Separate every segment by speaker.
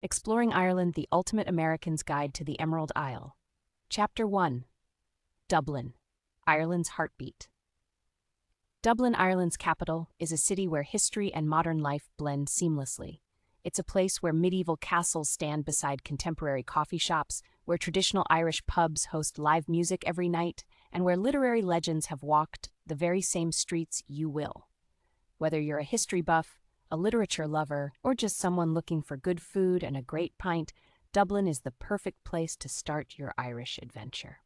Speaker 1: Exploring Ireland, the Ultimate American's Guide to the Emerald Isle. Chapter 1. Dublin, Ireland's Heartbeat. Dublin, Ireland's capital, is a city where history and modern life blend seamlessly. It's a place where medieval castles stand beside contemporary coffee shops, where traditional Irish pubs host live music every night, and where literary legends have walked the very same streets you will. Whether you're a history buff, a literature lover, or just someone looking for good food and a great pint, Dublin is the perfect place to start your Irish adventure.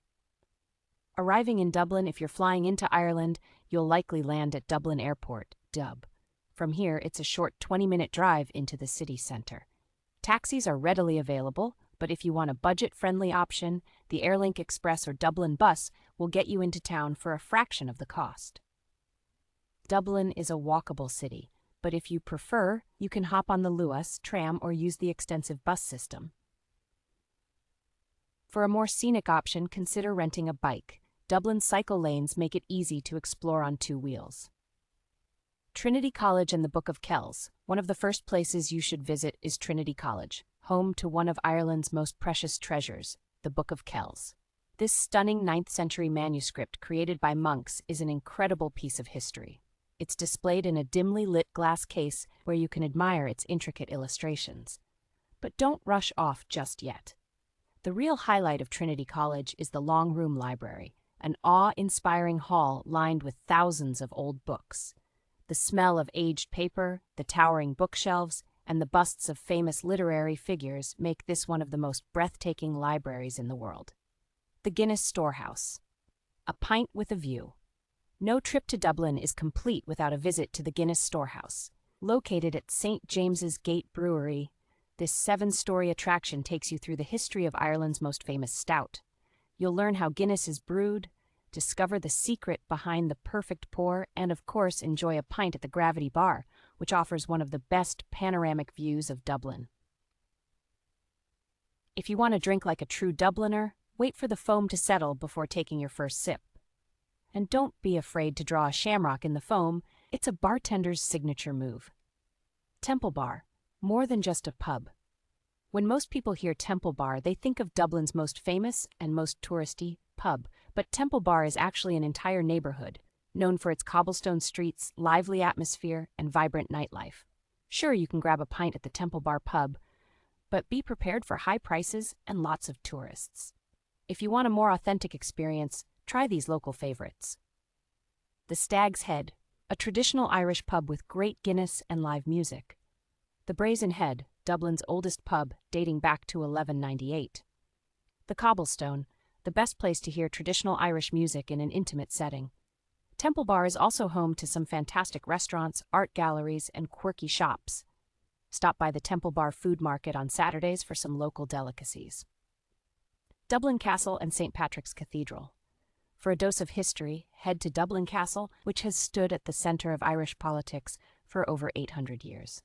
Speaker 1: Arriving in Dublin, if you're flying into Ireland, you'll likely land at Dublin Airport, Dub. From here, it's a short 20-minute drive into the city centre. Taxis are readily available, but if you want a budget-friendly option, the Airlink Express or Dublin bus will get you into town for a fraction of the cost. Dublin is a walkable city, but if you prefer, you can hop on the Luas tram or use the extensive bus system. For a more scenic option, consider renting a bike. Dublin's cycle lanes make it easy to explore on two wheels. Trinity College and the Book of Kells. One of the first places you should visit is Trinity College, home to one of Ireland's most precious treasures, the Book of Kells. This stunning 9th century manuscript created by monks is an incredible piece of history. It's displayed in a dimly lit glass case where you can admire its intricate illustrations. But don't rush off just yet. The real highlight of Trinity College is the Long Room Library, an awe-inspiring hall lined with thousands of old books. The smell of aged paper, the towering bookshelves, and the busts of famous literary figures make this one of the most breathtaking libraries in the world. The Guinness Storehouse. A pint with a view. No trip to Dublin is complete without a visit to the Guinness Storehouse. Located at St. James's Gate Brewery, this 7-story attraction takes you through the history of Ireland's most famous stout. You'll learn how Guinness is brewed, discover the secret behind the perfect pour, and of course enjoy a pint at the Gravity Bar, which offers one of the best panoramic views of Dublin. If you want to drink like a true Dubliner, wait for the foam to settle before taking your first sip. And don't be afraid to draw a shamrock in the foam, it's a bartender's signature move. Temple Bar, more than just a pub. When most people hear Temple Bar, they think of Dublin's most famous and most touristy pub, but Temple Bar is actually an entire neighborhood, known for its cobblestone streets, lively atmosphere, and vibrant nightlife. Sure, you can grab a pint at the Temple Bar pub, but be prepared for high prices and lots of tourists. If you want a more authentic experience, try these local favorites. The Stag's Head, a traditional Irish pub with great Guinness and live music. The Brazen Head, Dublin's oldest pub, dating back to 1198. The Cobblestone, the best place to hear traditional Irish music in an intimate setting. Temple Bar is also home to some fantastic restaurants, art galleries, and quirky shops. Stop by the Temple Bar Food Market on Saturdays for some local delicacies. Dublin Castle and St. Patrick's Cathedral. For a dose of history, head to Dublin Castle, which has stood at the center of Irish politics for over 800 years.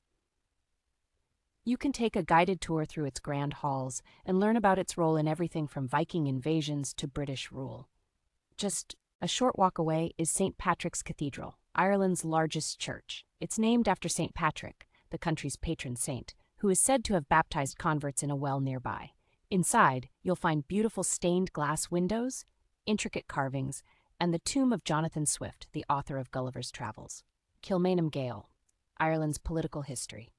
Speaker 1: You can take a guided tour through its grand halls and learn about its role in everything from Viking invasions to British rule. Just a short walk away is St. Patrick's Cathedral, Ireland's largest church. It's named after St. Patrick, the country's patron saint, who is said to have baptized converts in a well nearby. Inside, you'll find beautiful stained glass windows, intricate carvings, and the tomb of Jonathan Swift, the author of Gulliver's Travels. Kilmainham Gaol, Ireland's political history.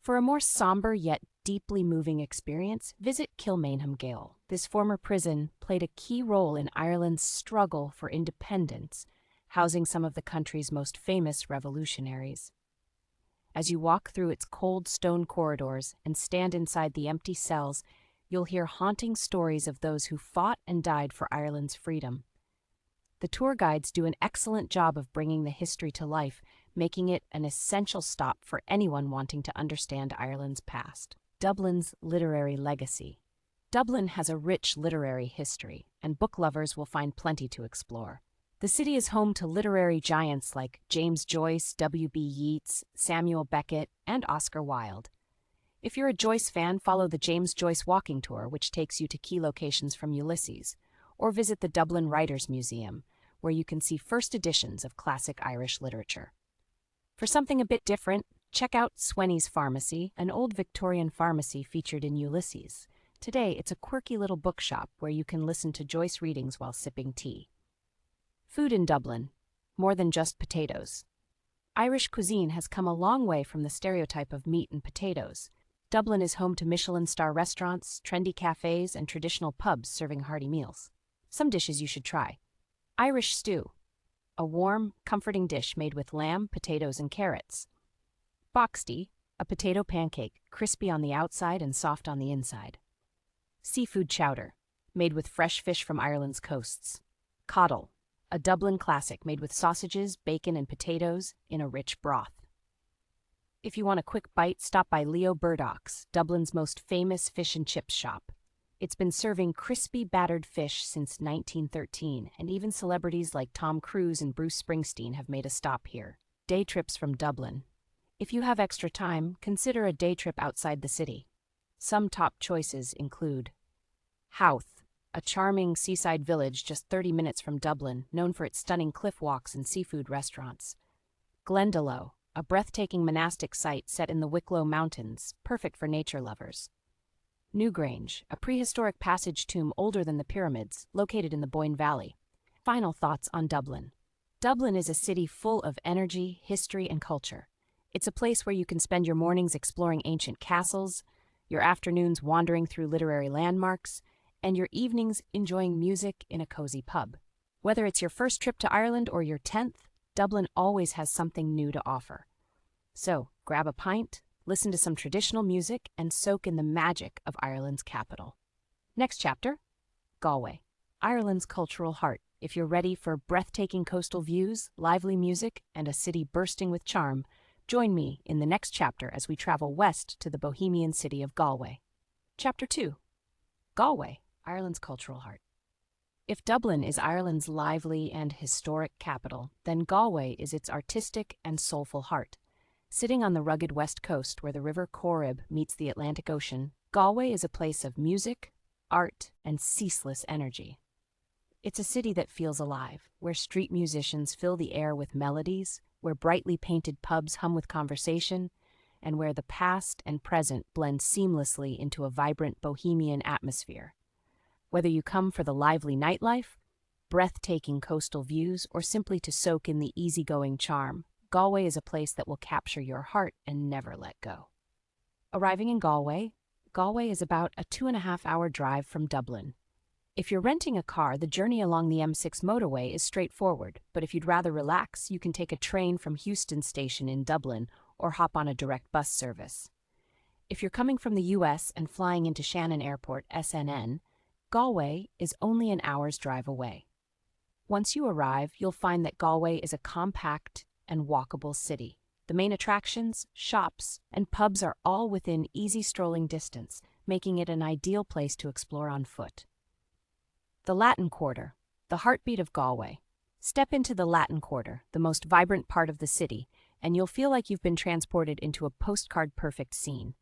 Speaker 1: For a more somber yet deeply moving experience, visit Kilmainham Gaol. This former prison played a key role in Ireland's struggle for independence, housing some of the country's most famous revolutionaries. As you walk through its cold stone corridors and stand inside the empty cells, you'll hear haunting stories of those who fought and died for Ireland's freedom. The tour guides do an excellent job of bringing the history to life, making it an essential stop for anyone wanting to understand Ireland's past. Dublin's literary legacy. Dublin has a rich literary history, and book lovers will find plenty to explore. The city is home to literary giants like James Joyce, W.B. Yeats, Samuel Beckett, and Oscar Wilde. If you're a Joyce fan, follow the James Joyce walking tour, which takes you to key locations from Ulysses, or visit the Dublin Writers' Museum, where you can see first editions of classic Irish literature. For something a bit different, Check out Swenny's Pharmacy, an old Victorian pharmacy featured in Ulysses. Today, it's a quirky little bookshop where you can listen to Joyce readings while sipping tea. Food in Dublin. More than just potatoes. Irish cuisine has come a long way from the stereotype of meat and potatoes. Dublin is home to Michelin-star restaurants, trendy cafes, and traditional pubs serving hearty meals. Some dishes you should try. Irish stew. A warm, comforting dish made with lamb, potatoes, and carrots. Boxty, a potato pancake, crispy on the outside and soft on the inside. Seafood chowder, made with fresh fish from Ireland's coasts. Coddle, a Dublin classic made with sausages, bacon, and potatoes in a rich broth. If you want a quick bite, stop by Leo Burdock's, Dublin's most famous fish and chips shop. It's been serving crispy, battered fish since 1913, and even celebrities like Tom Cruise and Bruce Springsteen have made a stop here. Day trips from Dublin. If you have extra time, consider a day trip outside the city. Some top choices include Howth, a charming seaside village just 30 minutes from Dublin, known for its stunning cliff walks and seafood restaurants. Glendalough, a breathtaking monastic site set in the Wicklow Mountains, perfect for nature lovers. Newgrange, a prehistoric passage tomb older than the pyramids, located in the Boyne Valley. Final thoughts on Dublin. Dublin is a city full of energy, history, and culture. It's a place where you can spend your mornings exploring ancient castles, your afternoons wandering through literary landmarks, and your evenings enjoying music in a cozy pub. Whether it's your first trip to Ireland or your 10th, Dublin always has something new to offer. So, grab a pint, listen to some traditional music, and soak in the magic of Ireland's capital. Next chapter, Galway, Ireland's cultural heart. If you're ready for breathtaking coastal views, lively music, and a city bursting with charm, join me in the next chapter as we travel west to the bohemian city of Galway. Chapter 2. Galway, Ireland's cultural heart. If Dublin is Ireland's lively and historic capital, then Galway is its artistic and soulful heart. Sitting on the rugged west coast where the river Corrib meets the Atlantic Ocean, Galway is a place of music, art, and ceaseless energy. It's a city that feels alive, where street musicians fill the air with melodies, where brightly painted pubs hum with conversation, and where the past and present blend seamlessly into a vibrant bohemian atmosphere. Whether you come for the lively nightlife, breathtaking coastal views, or simply to soak in the easygoing charm, Galway is a place that will capture your heart and never let go. Arriving in Galway, Galway is about a 2.5-hour drive from Dublin. If you're renting a car, the journey along the M6 motorway is straightforward, but if you'd rather relax, you can take a train from Euston Station in Dublin or hop on a direct bus service. If you're coming from the US and flying into Shannon Airport, SNN, Galway is only an hour's drive away. Once you arrive, you'll find that Galway is a compact and walkable city. The main attractions, shops, and pubs are all within easy strolling distance, making it an ideal place to explore on foot. The Latin Quarter, the heartbeat of Galway. Step into the Latin Quarter, the most vibrant part of the city, and you'll feel like you've been transported into a postcard-perfect scene.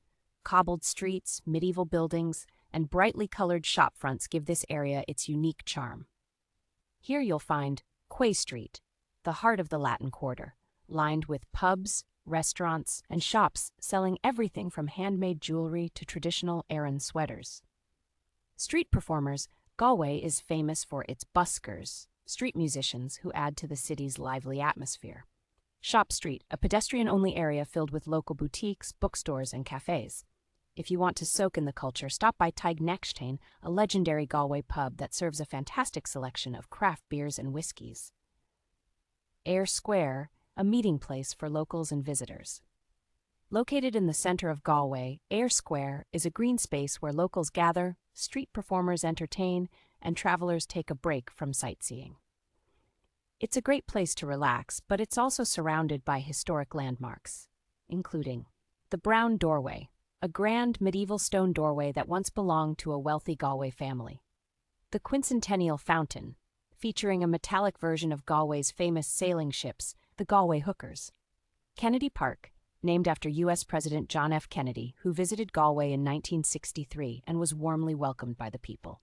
Speaker 1: Cobbled streets, medieval buildings, and brightly colored shop fronts give this area its unique charm. Here you'll find Quay Street, the heart of the Latin Quarter, lined with pubs, restaurants, and shops selling everything from handmade jewelry to traditional Aran sweaters. Street performers. Galway is famous for its buskers, street musicians who add to the city's lively atmosphere. Shop Street, a pedestrian-only area filled with local boutiques, bookstores, and cafes. If you want to soak in the culture, stop by Taig Neachtain, a legendary Galway pub that serves a fantastic selection of craft beers and whiskies. Ayr Square, a meeting place for locals and visitors. Located in the center of Galway, Ayr Square is a green space where locals gather, street performers entertain, and travelers take a break from sightseeing. It's a great place to relax, but it's also surrounded by historic landmarks, including the Brown Doorway, a grand medieval stone doorway that once belonged to a wealthy Galway family. The Quincentennial Fountain, featuring a metallic version of Galway's famous sailing ships, the Galway Hookers. Kennedy Park, named after U.S. President John F. Kennedy, who visited Galway in 1963 and was warmly welcomed by the people.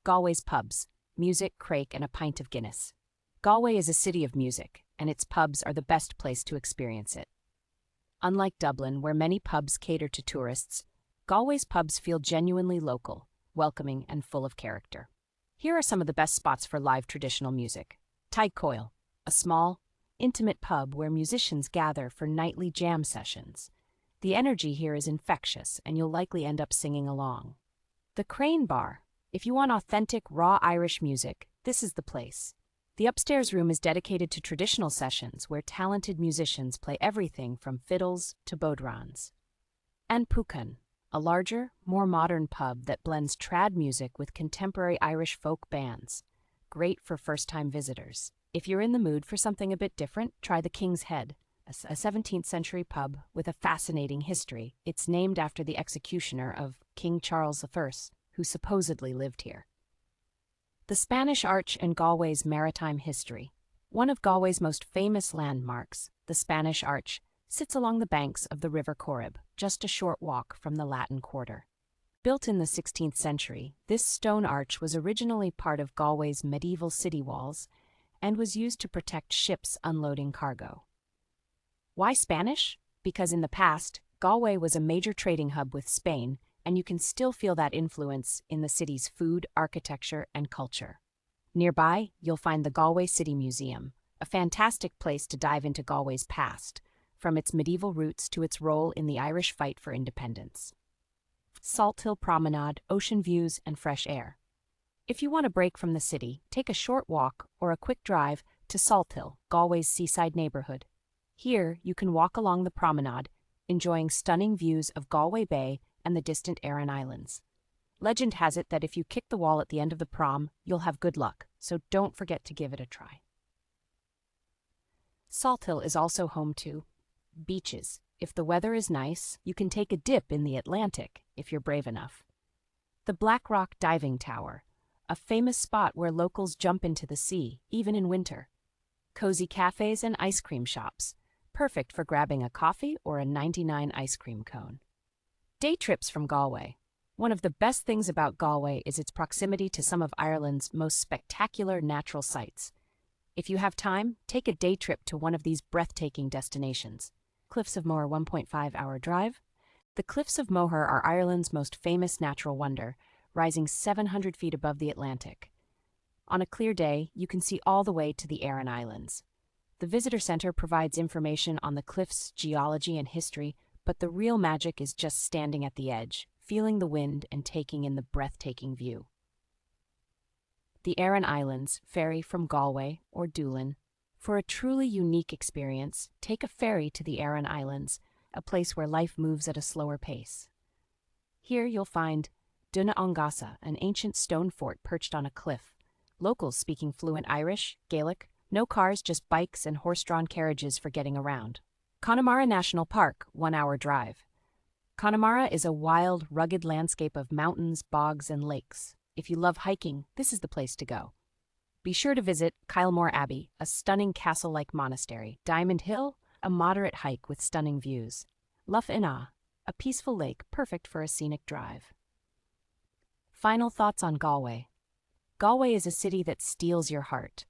Speaker 1: Galway's pubs, music, craic, and a pint of Guinness. Galway is a city of music, and its pubs are the best place to experience it. Unlike Dublin, where many pubs cater to tourists, Galway's pubs feel genuinely local, welcoming, and full of character. Here are some of the best spots for live traditional music. Tyke Coil, a small, intimate pub where musicians gather for nightly jam sessions. The energy here is infectious, and you'll likely end up singing along. The Crane Bar. If you want authentic, raw Irish music, this is the place. The upstairs room is dedicated to traditional sessions where talented musicians play everything from fiddles to bodhráns. And Pucan, a larger, more modern pub that blends trad music with contemporary Irish folk bands. Great for first-time visitors. If you're in the mood for something a bit different, try the King's Head, a 17th century pub with a fascinating history. It's named after the executioner of King Charles I, who supposedly lived here. The Spanish Arch and Galway's maritime history. One of Galway's most famous landmarks, the Spanish Arch, sits along the banks of the River Corrib, just a short walk from the Latin Quarter. Built in the 16th century, this stone arch was originally part of Galway's medieval city walls and was used to protect ships unloading cargo. Why Spanish? Because in the past, Galway was a major trading hub with Spain, and you can still feel that influence in the city's food, architecture, and culture. Nearby, you'll find the Galway City Museum, a fantastic place to dive into Galway's past, from its medieval roots to its role in the Irish fight for independence. Salt Hill Promenade, ocean views, and fresh air. If you want a break from the city, take a short walk or a quick drive to Salt Hill, Galway's seaside neighborhood. Here, you can walk along the promenade, enjoying stunning views of Galway Bay and the distant Aran Islands. Legend has it that if you kick the wall at the end of the prom, you'll have good luck, so don't forget to give it a try. Salt Hill is also home to beaches. If the weather is nice, you can take a dip in the Atlantic if you're brave enough. The Black Rock Diving Tower, a famous spot where locals jump into the sea, even in winter. Cozy cafes and ice cream shops, perfect for grabbing a coffee or a 99 ice cream cone. Day trips from Galway. One of the best things about Galway is its proximity to some of Ireland's most spectacular natural sights. If you have time, take a day trip to one of these breathtaking destinations. Cliffs of Moher 1.5-hour drive. The Cliffs of Moher are Ireland's most famous natural wonder, rising 700 feet above the Atlantic. On a clear day, you can see all the way to the Aran Islands. The visitor center provides information on the cliffs' geology and history, but the real magic is just standing at the edge, feeling the wind and taking in the breathtaking view. The Aran Islands, ferry from Galway or Dublin. For a truly unique experience, take a ferry to the Aran Islands, a place where life moves at a slower pace. Here you'll find Duna Ongasa, an ancient stone fort perched on a cliff. Locals speaking fluent Irish, Gaelic, no cars, just bikes and horse-drawn carriages for getting around. Connemara National Park, 1-hour drive. Connemara is a wild, rugged landscape of mountains, bogs, and lakes. If you love hiking, this is the place to go. Be sure to visit Kylemore Abbey, a stunning castle-like monastery. Diamond Hill, a moderate hike with stunning views. Lough Inagh, a peaceful lake perfect for a scenic drive. Final thoughts on Galway. Galway is a city that steals your heart.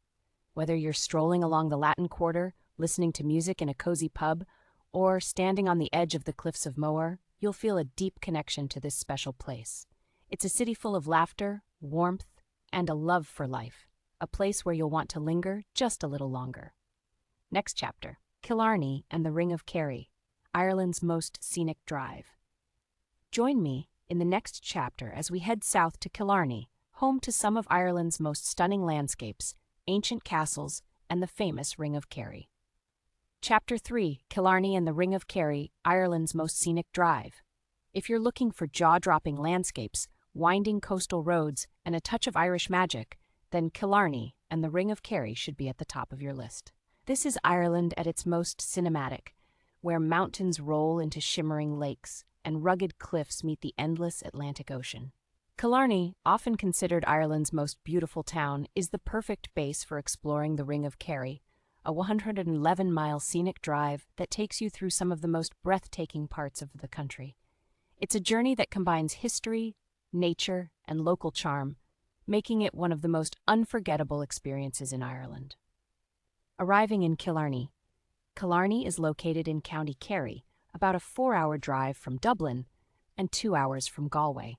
Speaker 1: Whether you're strolling along the Latin Quarter, listening to music in a cozy pub, or standing on the edge of the Cliffs of Moher, you'll feel a deep connection to this special place. It's a city full of laughter, warmth, and a love for life, a place where you'll want to linger just a little longer. Next chapter, Killarney and the Ring of Kerry, Ireland's most scenic drive. Join me in the next chapter as we head south to Killarney, home to some of Ireland's most stunning landscapes, ancient castles, and the famous Ring of Kerry. Chapter 3, Killarney and the Ring of Kerry, Ireland's most scenic drive. If you're looking for jaw-dropping landscapes, winding coastal roads, and a touch of Irish magic, then Killarney and the Ring of Kerry should be at the top of your list. This is Ireland at its most cinematic, where mountains roll into shimmering lakes and rugged cliffs meet the endless Atlantic Ocean. Killarney, often considered Ireland's most beautiful town, is the perfect base for exploring the Ring of Kerry, a 111-mile scenic drive that takes you through some of the most breathtaking parts of the country. It's a journey that combines history, nature, and local charm, making it one of the most unforgettable experiences in Ireland. Arriving in Killarney. Killarney is located in County Kerry, about a 4-hour drive from Dublin and 2 hours from Galway.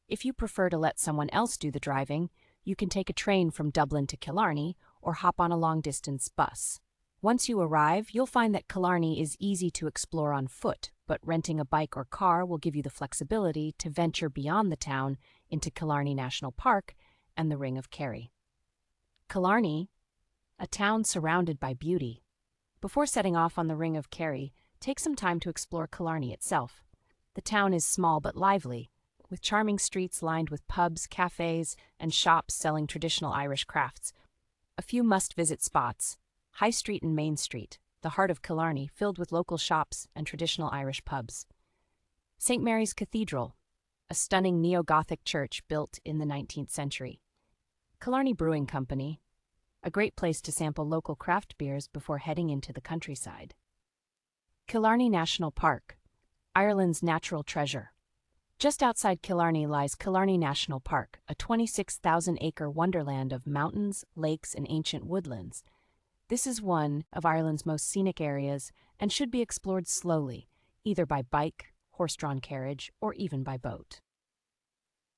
Speaker 1: If you prefer to let someone else do the driving, you can take a train from Dublin to Killarney or hop on a long-distance bus. Once you arrive, you'll find that Killarney is easy to explore on foot, but renting a bike or car will give you the flexibility to venture beyond the town into Killarney National Park and the Ring of Kerry. Killarney, a town surrounded by beauty. Before setting off on the Ring of Kerry, take some time to explore Killarney itself. The town is small but lively, with charming streets lined with pubs, cafes, and shops selling traditional Irish crafts. A few must-visit spots: High Street and Main Street, the heart of Killarney, filled with local shops and traditional Irish pubs. St. Mary's Cathedral, a stunning neo-Gothic church built in the 19th century. Killarney Brewing Company, a great place to sample local craft beers before heading into the countryside. Killarney National Park, Ireland's natural treasure. Just outside Killarney lies Killarney National Park, a 26,000-acre wonderland of mountains, lakes, and ancient woodlands. This is one of Ireland's most scenic areas and should be explored slowly, either by bike, horse-drawn carriage, or even by boat.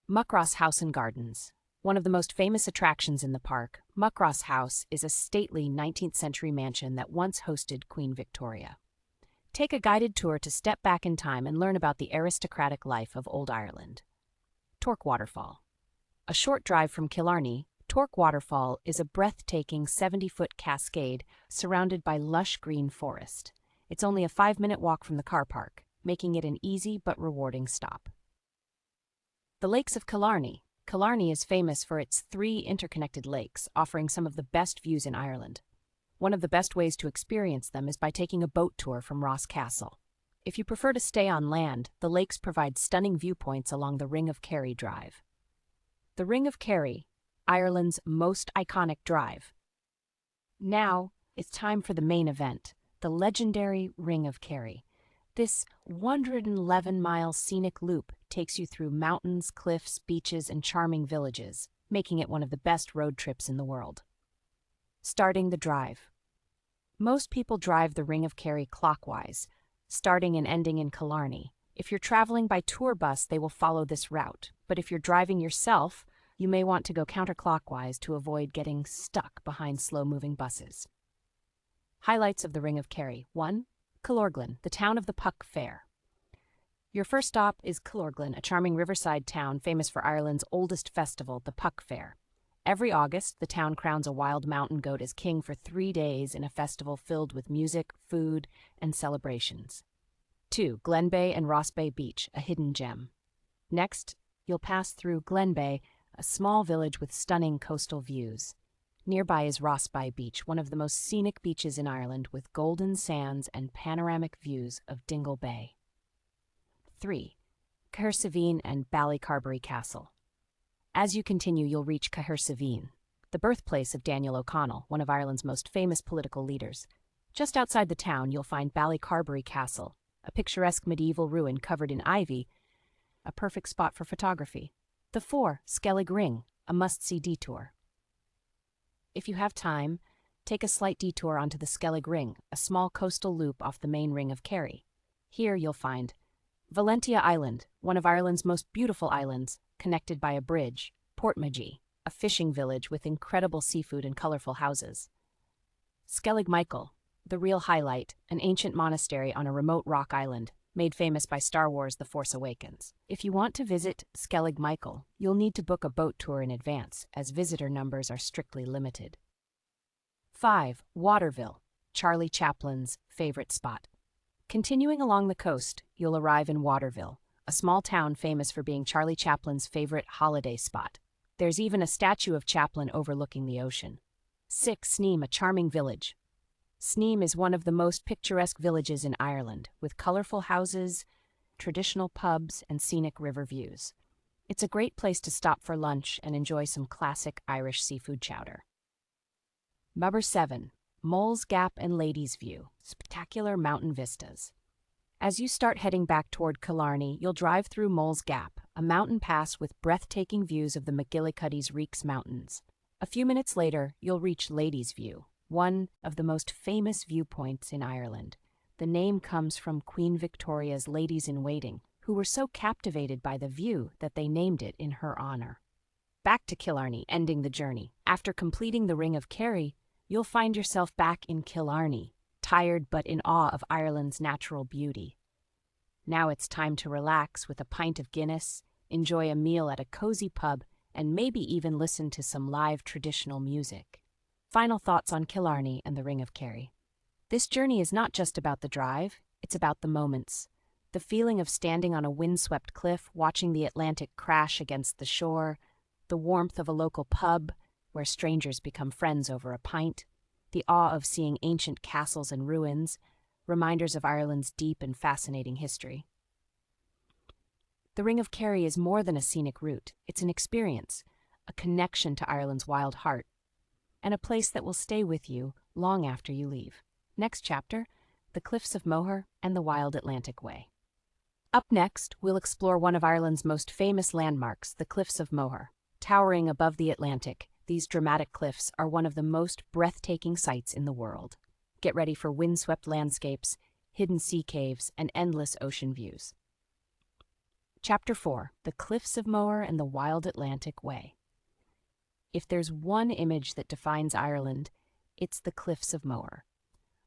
Speaker 1: Muckross House and Gardens. One of the most famous attractions in the park, Muckross House is a stately 19th-century mansion that once hosted Queen Victoria. Take a guided tour to step back in time and learn about the aristocratic life of Old Ireland. Torc Waterfall. A short drive from Killarney, Torc Waterfall is a breathtaking 70-foot cascade surrounded by lush green forest. It's only a 5-minute walk from the car park, making it an easy but rewarding stop. The Lakes of Killarney. Killarney is famous for its 3 interconnected lakes, offering some of the best views in Ireland. One of the best ways to experience them is by taking a boat tour from Ross Castle. If you prefer to stay on land, the lakes provide stunning viewpoints along the Ring of Kerry Drive. The Ring of Kerry, Ireland's most iconic drive. Now, it's time for the main event, the legendary Ring of Kerry. This 111-mile scenic loop takes you through mountains, cliffs, beaches, and charming villages, making it one of the best road trips in the world. Starting the drive. Most people drive the Ring of Kerry clockwise, starting and ending in Killarney. If you're traveling by tour bus, they will follow this route, but if you're driving yourself, you may want to go counterclockwise to avoid getting stuck behind slow-moving buses. Highlights of the Ring of Kerry. 1. Killorglin, the town of the Puck Fair. Your first stop is Killorglin, a charming riverside town famous for Ireland's oldest festival, the Puck Fair. Every August, the town crowns a wild mountain goat as king for 3 days in a festival filled with music, food, and celebrations. 2. Glenbeigh and Rossbeigh Beach, a hidden gem. Next, you'll pass through Glenbeigh, a small village with stunning coastal views. Nearby is Rossbeigh Beach, one of the most scenic beaches in Ireland, with golden sands and panoramic views of Dingle Bay. 3. Cahersiveen and Ballycarbery Castle. As you continue, you'll reach Cahersiveen, the birthplace of Daniel O'Connell, one of Ireland's most famous political leaders. Just outside the town, you'll find Ballycarbery Castle, a picturesque medieval ruin covered in ivy, a perfect spot for photography. The 4. Skellig Ring, a must-see detour. If you have time, take a slight detour onto the Skellig Ring, a small coastal loop off the main Ring of Kerry. Here you'll find Valentia Island, one of Ireland's most beautiful islands, connected by a bridge; Portmagee, a fishing village with incredible seafood and colorful houses; Skellig Michael, the real highlight, an ancient monastery on a remote rock island, made famous by Star Wars: The Force Awakens. If you want to visit Skellig Michael, you'll need to book a boat tour in advance, as visitor numbers are strictly limited. 5. Waterville, Charlie Chaplin's favorite spot. Continuing along the coast, you'll arrive in Waterville, a small town famous for being Charlie Chaplin's favorite holiday spot. There's even a statue of Chaplin overlooking the ocean. 6. Sneem, a charming village. Sneem is one of the most picturesque villages in Ireland, with colorful houses, traditional pubs, and scenic river views. It's a great place to stop for lunch and enjoy some classic Irish seafood chowder. Number 7. Mole's Gap and Ladies' View, spectacular mountain vistas. As you start heading back toward Killarney, you'll drive through Mole's Gap, a mountain pass with breathtaking views of the McGillicuddy's Reeks Mountains. A few minutes later, you'll reach Ladies' View, one of the most famous viewpoints in Ireland. The name comes from Queen Victoria's ladies-in-waiting, who were so captivated by the view that they named it in her honor. Back to Killarney, ending the journey. After completing the Ring of Kerry, you'll find yourself back in Killarney, tired but in awe of Ireland's natural beauty. Now it's time to relax with a pint of Guinness, enjoy a meal at a cozy pub, and maybe even listen to some live traditional music. Final thoughts on Killarney and the Ring of Kerry. This journey is not just about the drive, it's about the moments. The feeling of standing on a windswept cliff, watching the Atlantic crash against the shore, the warmth of a local pub, where strangers become friends over a pint, the awe of seeing ancient castles and ruins, reminders of Ireland's deep and fascinating history. The Ring of Kerry is more than a scenic route. It's an experience, a connection to Ireland's wild heart, and a place that will stay with you long after you leave. Next chapter, the Cliffs of Moher and the Wild Atlantic Way. Up next, we'll explore one of Ireland's most famous landmarks, the Cliffs of Moher. Towering above the Atlantic, these dramatic cliffs are one of the most breathtaking sights in the world. Get ready for windswept landscapes, hidden sea caves, and endless ocean views. Chapter 4. The Cliffs of Moher and the Wild Atlantic Way. If there's one image that defines Ireland, it's the Cliffs of Moher.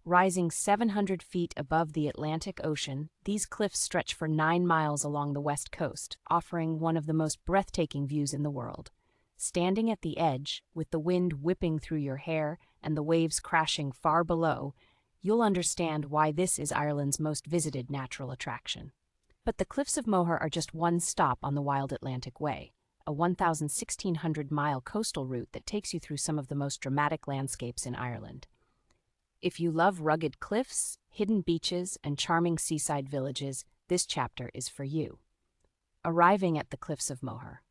Speaker 1: Rising 700 feet above the Atlantic Ocean, these cliffs stretch for 9 miles along the west coast, offering one of the most breathtaking views in the world. Standing at the edge, with the wind whipping through your hair and the waves crashing far below, you'll understand why this is Ireland's most visited natural attraction. But the Cliffs of Moher are just one stop on the Wild Atlantic Way, a 1,600-mile coastal route that takes you through some of the most dramatic landscapes in Ireland. If you love rugged cliffs, hidden beaches, and charming seaside villages, this chapter is for you. Arriving at the Cliffs of Moher.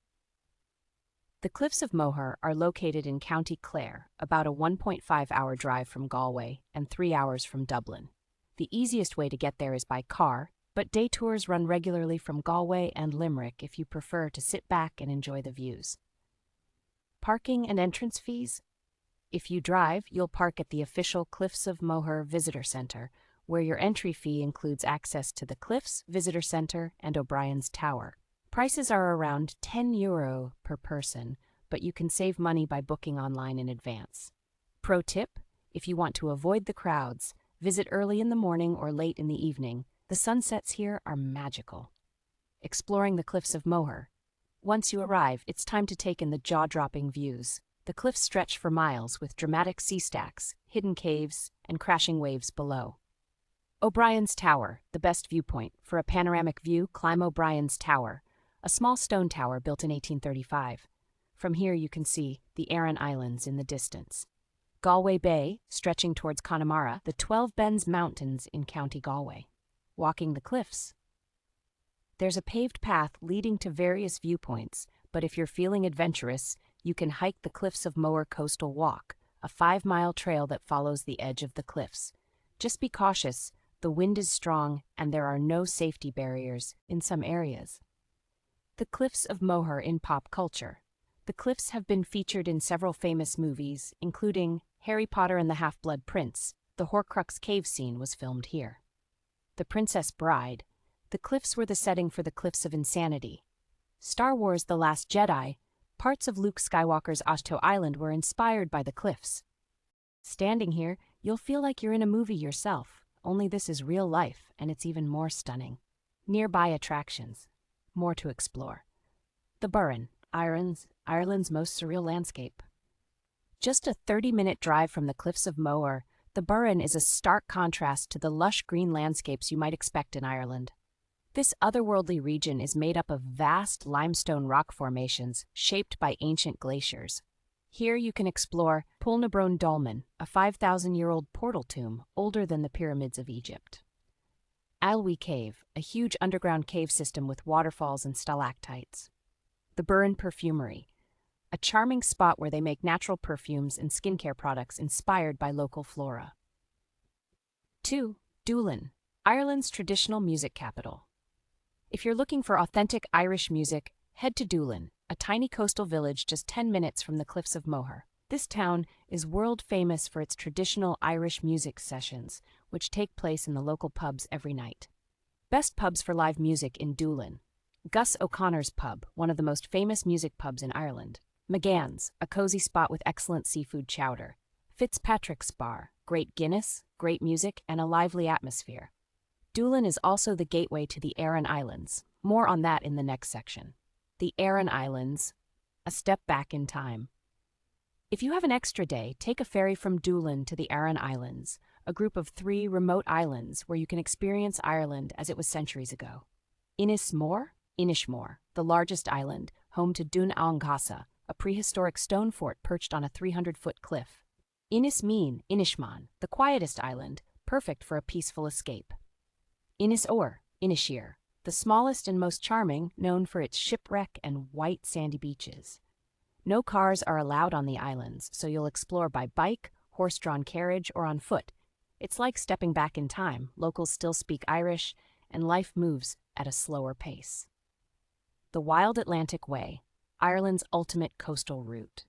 Speaker 1: The Cliffs of Moher are located in County Clare, about a 1.5-hour drive from Galway and 3 hours from Dublin. The easiest way to get there is by car, but day tours run regularly from Galway and Limerick if you prefer to sit back and enjoy the views. Parking and entrance fees? If you drive, you'll park at the official Cliffs of Moher Visitor Centre, where your entry fee includes access to the Cliffs, Visitor Centre, and O'Brien's Tower. Prices are around €10 per person, but you can save money by booking online in advance. Pro tip, if you want to avoid the crowds, visit early in the morning or late in the evening. The sunsets here are magical. Exploring the Cliffs of Moher. Once you arrive, it's time to take in the jaw-dropping views. The cliffs stretch for miles with dramatic sea stacks, hidden caves, and crashing waves below. O'Brien's Tower, the best viewpoint. For a panoramic view, climb O'Brien's Tower, a small stone tower built in 1835. From here you can see the Aran Islands in the distance. Galway Bay, stretching towards Connemara, the 12 Bens Mountains in County Galway. Walking the cliffs. There's a paved path leading to various viewpoints, but if you're feeling adventurous, you can hike the Cliffs of Moher Coastal Walk, a 5-mile trail that follows the edge of the cliffs. Just be cautious, the wind is strong and there are no safety barriers in some areas. The Cliffs of Moher in pop culture. The cliffs have been featured in several famous movies, including Harry Potter and the Half-Blood Prince. The Horcrux cave scene was filmed here. The Princess Bride. The cliffs were the setting for the Cliffs of Insanity. Star Wars: The Last Jedi. Parts of Luke Skywalker's Ahch-To Island were inspired by the cliffs. Standing here, you'll feel like you're in a movie yourself, only this is real life and it's even more stunning. Nearby attractions. More to explore. The Burren, Ireland's most surreal landscape. Just a 30-minute drive from the Cliffs of Moher, the Burren is a stark contrast to the lush green landscapes you might expect in Ireland. This otherworldly region is made up of vast limestone rock formations shaped by ancient glaciers. Here you can explore Pulnabron Dolmen, a 5,000-year-old portal tomb older than the pyramids of Egypt. Alwi Cave, a huge underground cave system with waterfalls and stalactites. The Burren Perfumery, a charming spot where they make natural perfumes and skincare products inspired by local flora. 2. Dublin, Ireland's traditional music capital. If you're looking for authentic Irish music, head to Dublin, a tiny coastal village just 10 minutes from the Cliffs of Moher. This town is world famous for its traditional Irish music sessions, which take place in the local pubs every night. Best pubs for live music in Dublin. Gus O'Connor's Pub, one of the most famous music pubs in Ireland. McGann's, a cozy spot with excellent seafood chowder. Fitzpatrick's Bar, great Guinness, great music, and a lively atmosphere. Dublin is also the gateway to the Aran Islands. More on that in the next section. The Aran Islands, a step back in time. If you have an extra day, take a ferry from Dublin to the Aran Islands, a group of 3 remote islands where you can experience Ireland as it was centuries ago. Inishmore, the largest island, home to Dún an Casa, a prehistoric stone fort perched on a 300-foot cliff. Inishmaan, the quietest island, perfect for a peaceful escape. Inishir, the smallest and most charming, known for its shipwreck and white sandy beaches. No cars are allowed on the islands, so you'll explore by bike, horse-drawn carriage, or on foot. It's like stepping back in time. Locals still speak Irish, and life moves at a slower pace. The Wild Atlantic Way, Ireland's ultimate coastal route.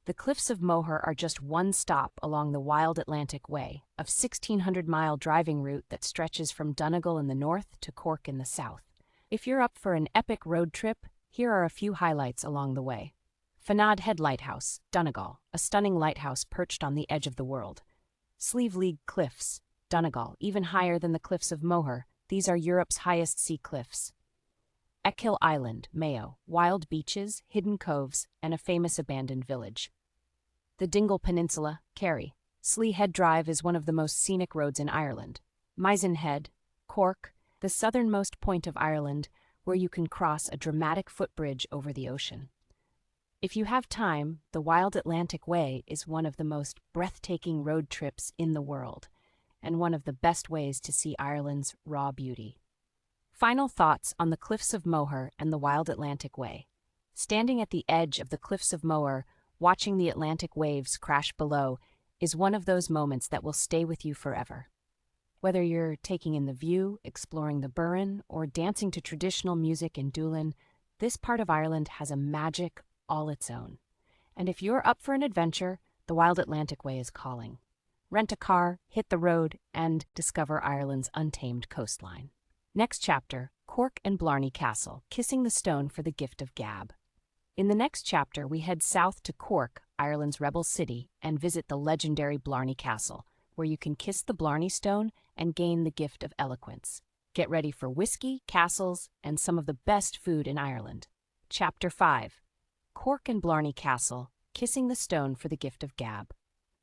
Speaker 1: The Cliffs of Moher are just one stop along the Wild Atlantic Way, a 1,600-mile driving route that stretches from Dingle in the north to Cork in the south. If you're up for an epic road trip, here are a few highlights along the way. Fanad Head Lighthouse, Donegal, a stunning lighthouse perched on the edge of the world. Slieve League Cliffs, Donegal, even higher than the Cliffs of Moher. These are Europe's highest sea cliffs. Eckhill Island, Mayo, wild beaches, hidden coves, and a famous abandoned village. The Dingle Peninsula, Kerry. Slieve Head Drive is one of the most scenic roads in Ireland. Mizen Head, Cork, the southernmost point of Ireland, where you can cross a dramatic footbridge over the ocean. If you have time, the Wild Atlantic Way is one of the most breathtaking road trips in the world, and one of the best ways to see Ireland's raw beauty. Final thoughts on the Cliffs of Moher and the Wild Atlantic Way. Standing at the edge of the Cliffs of Moher, watching the Atlantic waves crash below, is one of those moments that will stay with you forever. Whether you're taking in the view, exploring the Burren, or dancing to traditional music in Dublin, this part of Ireland has a magic all its own. And if you're up for an adventure, the Wild Atlantic Way is calling. Rent a car, hit the road, and discover Ireland's untamed coastline. Next chapter, Cork and Blarney Castle, kissing the stone for the gift of gab. In the next chapter, we head south to Cork, Ireland's rebel city, and visit the legendary Blarney Castle, where you can kiss the Blarney Stone and gain the gift of eloquence. Get ready for whiskey, castles, and some of the best food in Ireland. Chapter 5. Cork and Blarney Castle, kissing the stone for the gift of gab.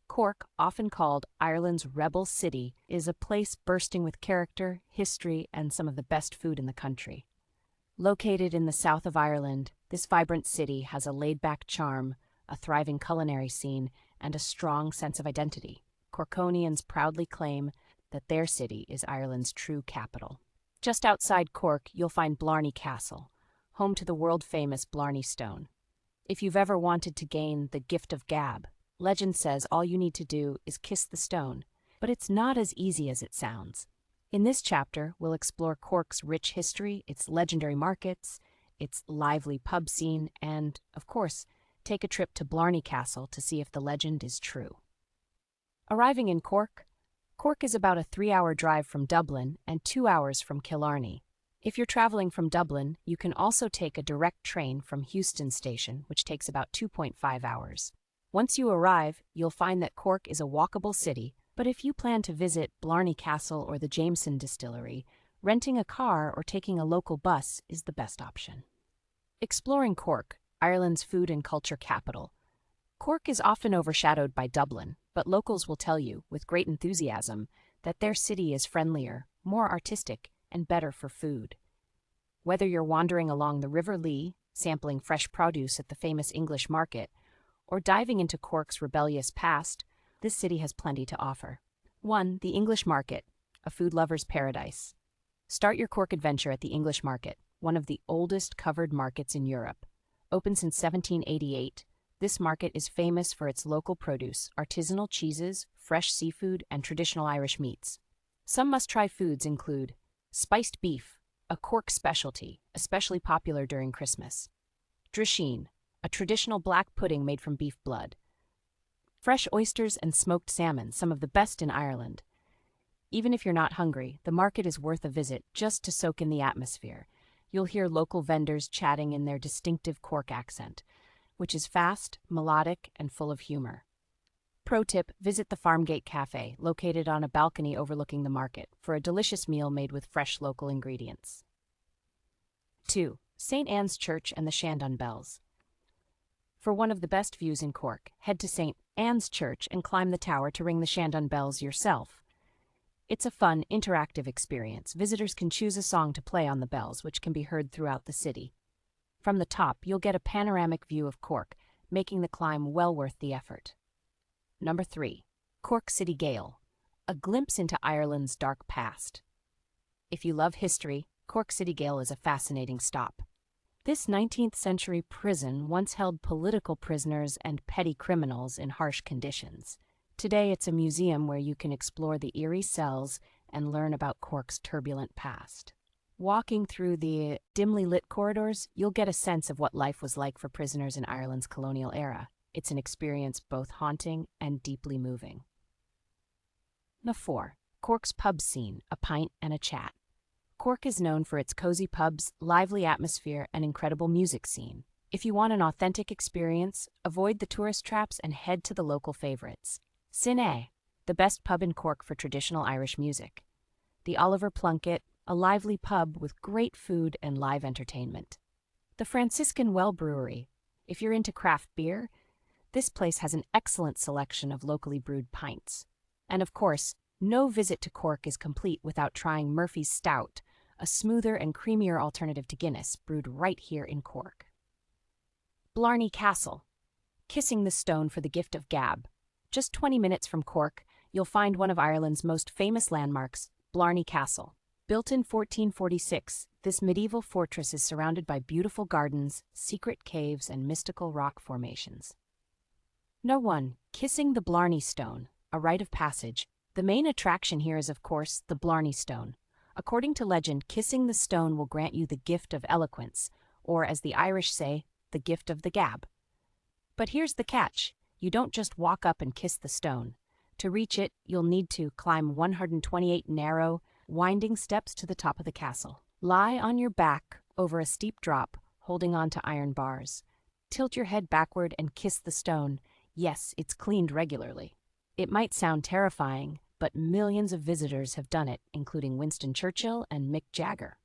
Speaker 1: Cork, often called Ireland's rebel city, is a place bursting with character, history, and some of the best food in the country. Located in the south of Ireland, this vibrant city has a laid-back charm, a thriving culinary scene, and a strong sense of identity. Corkonians proudly claim that their city is Ireland's true capital. Just outside Cork, you'll find Blarney Castle, home to the world-famous Blarney Stone. If you've ever wanted to gain the gift of gab, legend says all you need to do is kiss the stone, but it's not as easy as it sounds. In this chapter, we'll explore Cork's rich history, its legendary markets, its lively pub scene, and, of course, take a trip to Blarney Castle to see if the legend is true. Arriving in Cork, Cork is about a 3-hour drive from Dublin and 2 hours from Killarney. If you're traveling from Dublin, you can also take a direct train from Heuston Station, which takes about 2.5 hours. Once you arrive, you'll find that Cork is a walkable city, but if you plan to visit Blarney Castle or the Jameson Distillery, renting a car or taking a local bus is the best option. Exploring Cork, Ireland's food and culture capital. Cork is often overshadowed by Dublin, but locals will tell you, with great enthusiasm, that their city is friendlier, more artistic, and better for food. Whether you're wandering along the River Lee, sampling fresh produce at the famous English market, or diving into Cork's rebellious past, this city has plenty to offer. 1. The English Market, a food lover's paradise. Start your Cork adventure at the English Market, one of the oldest covered markets in Europe. Open since 1788, this market is famous for its local produce, artisanal cheeses, fresh seafood, and traditional Irish meats. Some must-try foods include spiced beef, a Cork specialty, especially popular during Christmas. Drisheen, a traditional black pudding made from beef blood. Fresh oysters and smoked salmon, some of the best in Ireland. Even if you're not hungry, the market is worth a visit just to soak in the atmosphere. You'll hear local vendors chatting in their distinctive Cork accent, which is fast, melodic, and full of humor. Pro tip, visit the Farmgate Cafe, located on a balcony overlooking the market, for a delicious meal made with fresh local ingredients. 2. St. Anne's Church and the Shandon Bells. For one of the best views in Cork, head to St. Anne's Church and climb the tower to ring the Shandon Bells yourself. It's a fun, interactive experience. Visitors can choose a song to play on the bells, which can be heard throughout the city. From the top, you'll get a panoramic view of Cork, making the climb well worth the effort. Number 3. Cork City Gaol, a glimpse into Ireland's dark past. If you love history, Cork City Gaol is a fascinating stop. This 19th century prison once held political prisoners and petty criminals in harsh conditions. Today it's a museum where you can explore the eerie cells and learn about Cork's turbulent past. Walking through the dimly lit corridors, you'll get a sense of what life was like for prisoners in Ireland's colonial era. It's an experience both haunting and deeply moving. Number 4. Cork's pub scene, a pint and a chat. Cork is known for its cozy pubs, lively atmosphere, and incredible music scene. If you want an authentic experience, avoid the tourist traps and head to the local favorites. Scenic, the best pub in Cork for traditional Irish music. The Oliver Plunkett, a lively pub with great food and live entertainment. The Franciscan Well Brewery. If you're into craft beer, this place has an excellent selection of locally brewed pints. And of course, no visit to Cork is complete without trying Murphy's Stout, a smoother and creamier alternative to Guinness, brewed right here in Cork. Blarney Castle, kissing the stone for the gift of gab. Just 20 minutes from Cork, you'll find one of Ireland's most famous landmarks, Blarney Castle. Built in 1446, this medieval fortress is surrounded by beautiful gardens, secret caves, and mystical rock formations. No. 1. Kissing the Blarney Stone, a rite of passage. The main attraction here is, of course, the Blarney Stone. According to legend, kissing the stone will grant you the gift of eloquence, or as the Irish say, the gift of the gab. But here's the catch. You don't just walk up and kiss the stone. To reach it, you'll need to climb 128 narrow, winding steps to the top of the castle. Lie on your back over a steep drop, holding on to iron bars. Tilt your head backward and kiss the stone. Yes, it's cleaned regularly. It might sound terrifying, but millions of visitors have done it, including Winston Churchill and Mick Jagger.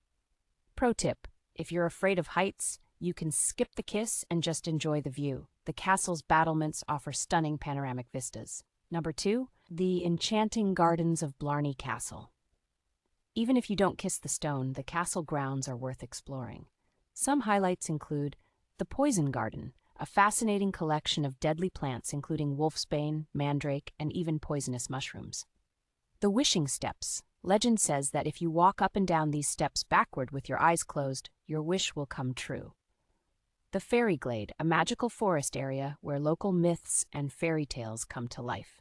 Speaker 1: Pro tip, if you're afraid of heights, you can skip the kiss and just enjoy the view. The castle's battlements offer stunning panoramic vistas. Number 2, the enchanting gardens of Blarney Castle. Even if you don't kiss the stone, the castle grounds are worth exploring. Some highlights include the Poison Garden, a fascinating collection of deadly plants including wolfsbane, mandrake, and even poisonous mushrooms. The Wishing Steps. Legend says that if you walk up and down these steps backward with your eyes closed, your wish will come true. The Fairy Glade, a magical forest area where local myths and fairy tales come to life.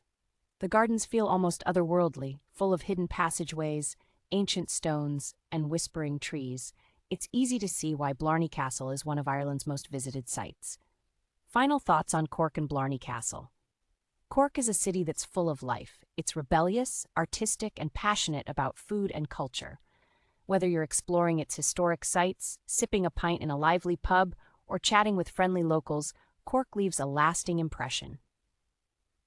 Speaker 1: The gardens feel almost otherworldly, full of hidden passageways, ancient stones, and whispering trees. It's easy to see why Blarney Castle is one of Ireland's most visited sites. Final thoughts on Cork and Blarney Castle. Cork is a city that's full of life. It's rebellious, artistic, and passionate about food and culture. Whether you're exploring its historic sites, sipping a pint in a lively pub, or chatting with friendly locals, Cork leaves a lasting impression.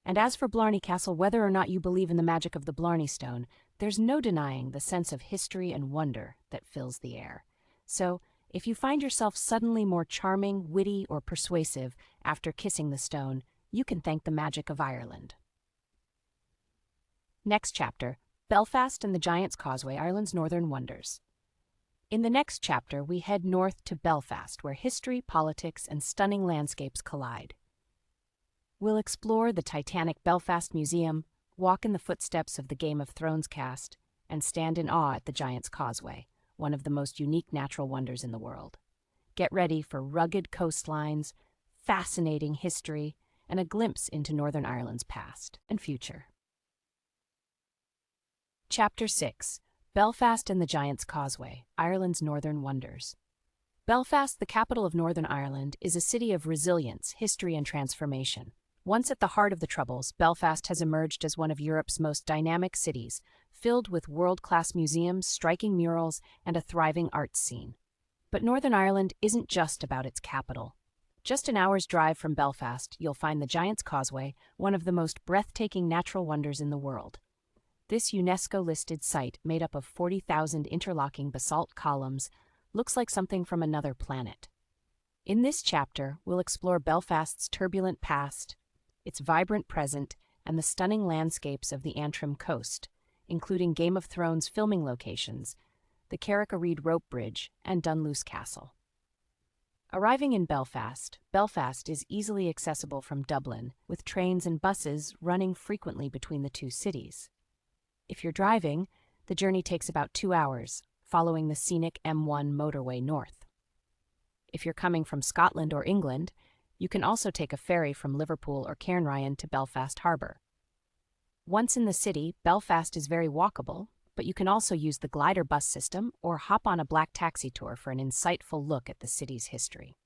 Speaker 1: And as for Blarney Castle, whether or not you believe in the magic of the Blarney Stone, there's no denying the sense of history and wonder that fills the air. So, if you find yourself suddenly more charming, witty, or persuasive after kissing the stone, you can thank the magic of Ireland. Next chapter, Belfast and the Giant's Causeway, Ireland's Northern Wonders. In the next chapter, we head north to Belfast, where history, politics, and stunning landscapes collide. We'll explore the titanic Belfast Museum, walk in the footsteps of the Game of Thrones cast, and stand in awe at the Giant's Causeway, one of the most unique natural wonders in the world. Get ready for rugged coastlines, fascinating history, and a glimpse into Northern Ireland's past and future. Chapter 6. Belfast and the Giant's Causeway, Ireland's Northern Wonders. Belfast, the capital of Northern Ireland, is a city of resilience, history, and transformation. Once at the heart of the Troubles, Belfast has emerged as one of Europe's most dynamic cities, filled with world-class museums, striking murals, and a thriving arts scene. But Northern Ireland isn't just about its capital. Just an hour's drive from Belfast, you'll find the Giant's Causeway, one of the most breathtaking natural wonders in the world. This UNESCO-listed site, made up of 40,000 interlocking basalt columns, looks like something from another planet. In this chapter, we'll explore Belfast's turbulent past, its vibrant present, and the stunning landscapes of the Antrim coast, including Game of Thrones filming locations, the Carrick rope bridge, and Dunluce Castle. Arriving in Belfast, Belfast is easily accessible from Dublin, with trains and buses running frequently between the two cities. If you're driving, the journey takes about 2 hours, following the scenic M1 motorway north. If you're coming from Scotland or England, you can also take a ferry from Liverpool or Cairnryan to Belfast Harbour. Once in the city, Belfast is very walkable, but you can also use the glider bus system or hop on a black taxi tour for an insightful look at the city's history.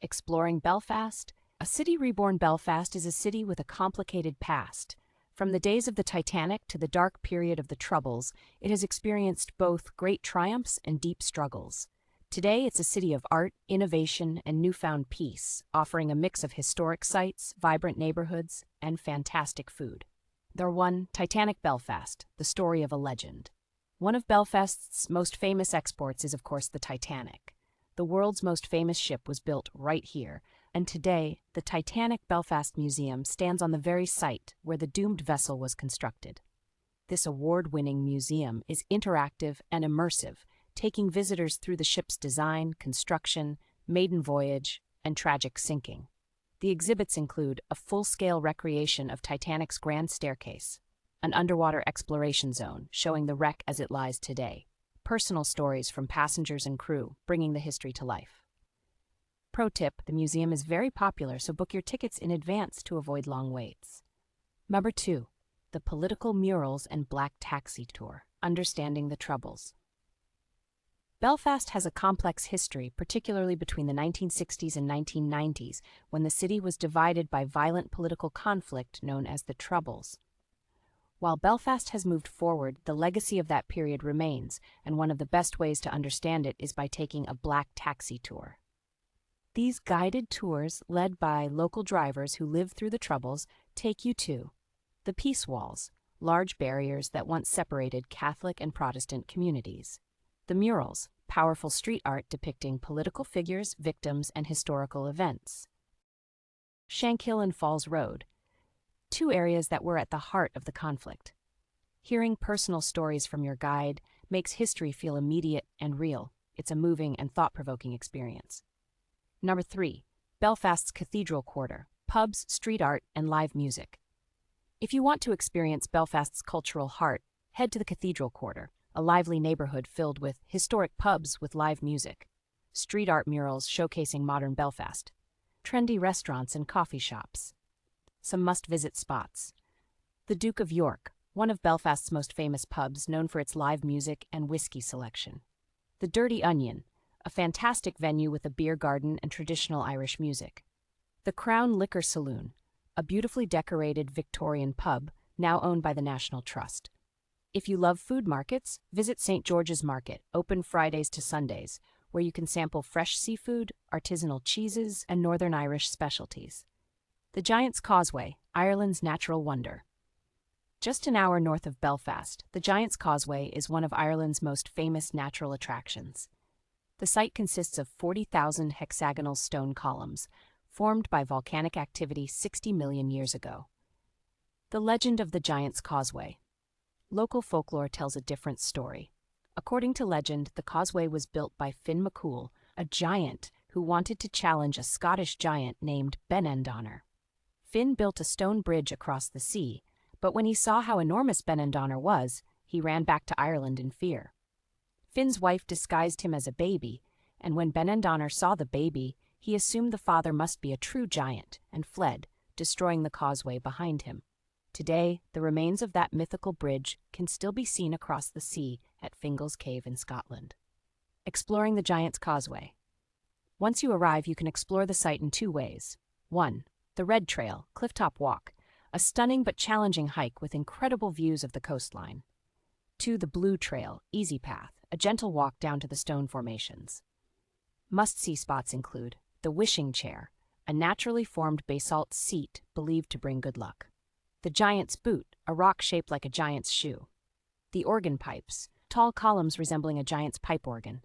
Speaker 1: Exploring Belfast? A city reborn, Belfast is a city with a complicated past. From the days of the Titanic to the dark period of the Troubles, it has experienced both great triumphs and deep struggles. Today, it's a city of art, innovation, and newfound peace, offering a mix of historic sites, vibrant neighborhoods, and fantastic food. Their one, Titanic Belfast, the story of a legend. One of Belfast's most famous exports is, of course, the Titanic. The world's most famous ship was built right here, and today, the Titanic Belfast Museum stands on the very site where the doomed vessel was constructed. This award-winning museum is interactive and immersive, taking visitors through the ship's design, construction, maiden voyage, and tragic sinking. The exhibits include a full-scale recreation of Titanic's Grand Staircase, an underwater exploration zone showing the wreck as it lies today, personal stories from passengers and crew, bringing the history to life. Pro tip, the museum is very popular, so book your tickets in advance to avoid long waits. Number 2. The Political Murals and Black Taxi Tour, Understanding the Troubles. Belfast has a complex history, particularly between the 1960s and 1990s, when the city was divided by violent political conflict known as the Troubles. While Belfast has moved forward, the legacy of that period remains, and one of the best ways to understand it is by taking a black taxi tour. These guided tours, led by local drivers who lived through the Troubles, take you to the Peace Walls, large barriers that once separated Catholic and Protestant communities. The murals, powerful street art depicting political figures, victims, and historical events. Shankill and Falls Road, 2 areas that were at the heart of the conflict. Hearing personal stories from your guide makes history feel immediate and real. It's a moving and thought-provoking experience. Number 3. Belfast's Cathedral Quarter, pubs, street art, and live music. If you want to experience Belfast's cultural heart, head to the Cathedral Quarter, a lively neighborhood filled with historic pubs with live music, street art murals showcasing modern Belfast, trendy restaurants and coffee shops. Some must-visit spots. The Duke of York, one of Belfast's most famous pubs known for its live music and whiskey selection. The Dirty Onion, a fantastic venue with a beer garden and traditional Irish music. The Crown Liquor Saloon, a beautifully decorated Victorian pub now owned by the National Trust. If you love food markets, visit St. George's Market, open Fridays to Sundays, where you can sample fresh seafood, artisanal cheeses, and Northern Irish specialties. The Giant's Causeway, Ireland's natural wonder. Just an hour north of Belfast, the Giant's Causeway is one of Ireland's most famous natural attractions. The site consists of 40,000 hexagonal stone columns, formed by volcanic activity 60 million years ago. The legend of the Giant's Causeway. Local folklore tells a different story. According to legend, the causeway was built by Finn McCool, a giant who wanted to challenge a Scottish giant named Benandonner. Finn built a stone bridge across the sea, but when he saw how enormous Benandonner was, he ran back to Ireland in fear. Finn's wife disguised him as a baby, and when Benandonner saw the baby, he assumed the father must be a true giant and fled, destroying the causeway behind him. Today, the remains of that mythical bridge can still be seen across the sea at Fingal's Cave in Scotland. Exploring the Giant's Causeway. Once you arrive, you can explore the site in 2 ways. 1. The Red Trail, Clifftop Walk, a stunning but challenging hike with incredible views of the coastline. 2. The Blue Trail, Easy Path, a gentle walk down to the stone formations. Must-see spots include the Wishing Chair, a naturally formed basalt seat believed to bring good luck. The Giant's Boot, a rock shaped like a giant's shoe. The Organ Pipes, tall columns resembling a giant's pipe organ.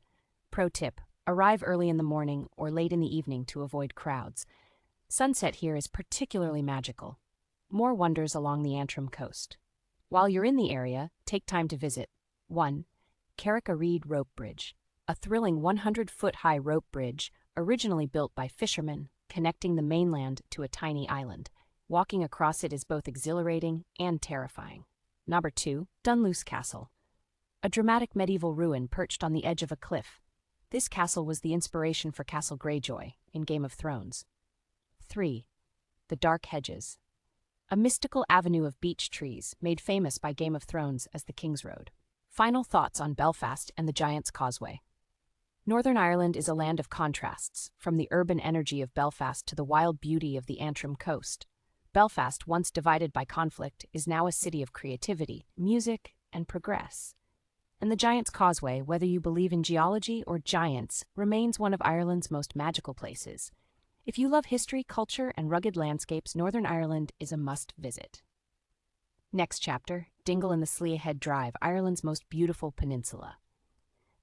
Speaker 1: Pro tip, arrive early in the morning or late in the evening to avoid crowds. Sunset here is particularly magical. More wonders along the Antrim coast. While you're in the area, take time to visit 1. Carrick Rope Bridge, a thrilling 100-foot-high rope bridge originally built by fishermen, connecting the mainland to a tiny island. Walking across it is both exhilarating and terrifying. Number 2. Dunluce Castle, a dramatic medieval ruin perched on the edge of a cliff. This castle was the inspiration for Castle Greyjoy in Game of Thrones. 3. The Dark Hedges, a mystical avenue of beech trees made famous by Game of Thrones as the King's Road. Final thoughts on Belfast and the Giant's Causeway. Northern Ireland is a land of contrasts, from the urban energy of Belfast to the wild beauty of the Antrim coast. Belfast, once divided by conflict, is now a city of creativity, music, and progress. And the Giant's Causeway, whether you believe in geology or giants, remains one of Ireland's most magical places. If you love history, culture, and rugged landscapes, Northern Ireland is a must-visit. Next chapter, Dingle and the Sleahead Drive, Ireland's most beautiful peninsula.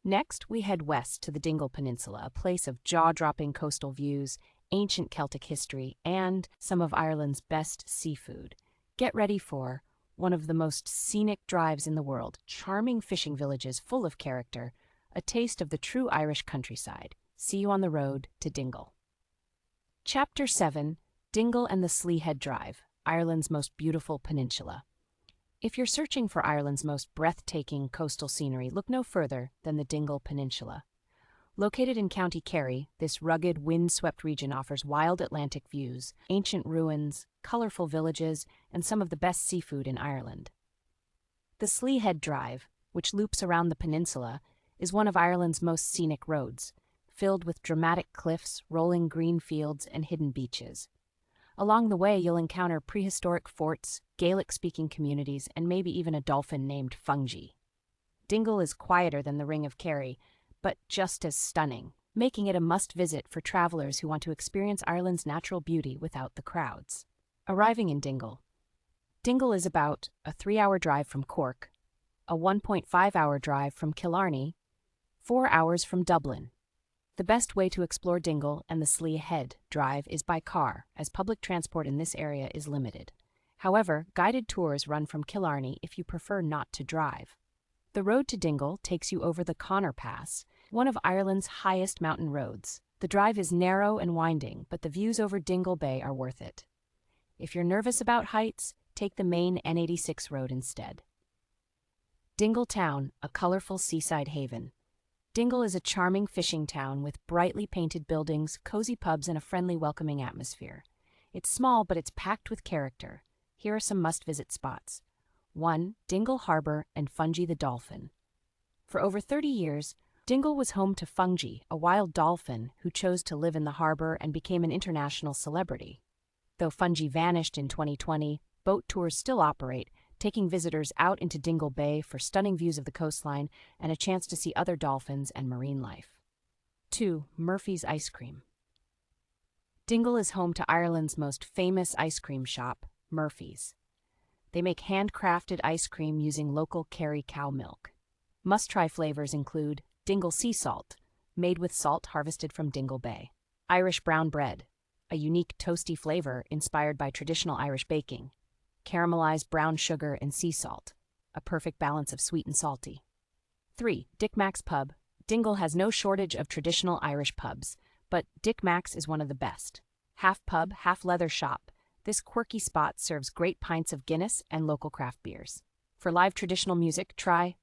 Speaker 1: Next, we head west to the Dingle Peninsula, a place of jaw-dropping coastal views, ancient Celtic history, and some of Ireland's best seafood. Get ready for one of the most scenic drives in the world, charming fishing villages full of character, a taste of the true Irish countryside. See you on the road to Dingle. Chapter 7, Dingle and the Sleahead Drive, Ireland's most beautiful peninsula. If you're searching for Ireland's most breathtaking coastal scenery, look no further than the Dingle Peninsula. Located in County Kerry, this rugged, wind-swept region offers wild Atlantic views, ancient ruins, colorful villages, and some of the best seafood in Ireland. The Sleahead Drive, which loops around the peninsula, is one of Ireland's most scenic roads, filled with dramatic cliffs, rolling green fields, and hidden beaches. Along the way, you'll encounter prehistoric forts, Gaelic-speaking communities, and maybe even a dolphin named Fungi. Dingle is quieter than the Ring of Kerry, but just as stunning, making it a must-visit for travelers who want to experience Ireland's natural beauty without the crowds. Arriving in Dingle. Dingle is about a 3-hour drive from Cork, a 1.5-hour drive from Killarney, 4 hours from Dublin. The best way to explore Dingle and the Sleahead Drive is by car, as public transport in this area is limited. However, guided tours run from Killarney if you prefer not to drive. The road to Dingle takes you over the Connor Pass, one of Ireland's highest mountain roads. The drive is narrow and winding, but the views over Dingle Bay are worth it. If you're nervous about heights, take the main N86 road instead. Dingle Town, a colorful seaside haven. Dingle is a charming fishing town with brightly painted buildings, cozy pubs, and a friendly, welcoming atmosphere. It's small, but it's packed with character. Here are some must-visit spots. 1. Dingle Harbor and Fungi the dolphin. For over 30 years, Dingle was home to Fungi, a wild dolphin who chose to live in the harbor and became an international celebrity. Though Fungi vanished in 2020, boat tours still operate, taking visitors out into Dingle Bay for stunning views of the coastline and a chance to see other dolphins and marine life. 2. Murphy's Ice Cream. Dingle is home to Ireland's most famous ice cream shop, Murphy's. They make handcrafted ice cream using local Kerry cow milk. Must-try flavors include Dingle Sea Salt, made with salt harvested from Dingle Bay. Irish Brown Bread, a unique toasty flavor inspired by traditional Irish baking. Caramelized brown sugar and sea salt, a perfect balance of sweet and salty. 3. Dick Mac's Pub. Dingle has no shortage of traditional Irish pubs, but Dick Mac's is one of the best. Half pub, half leather shop, this quirky spot serves great pints of Guinness and local craft beers. For live traditional music, try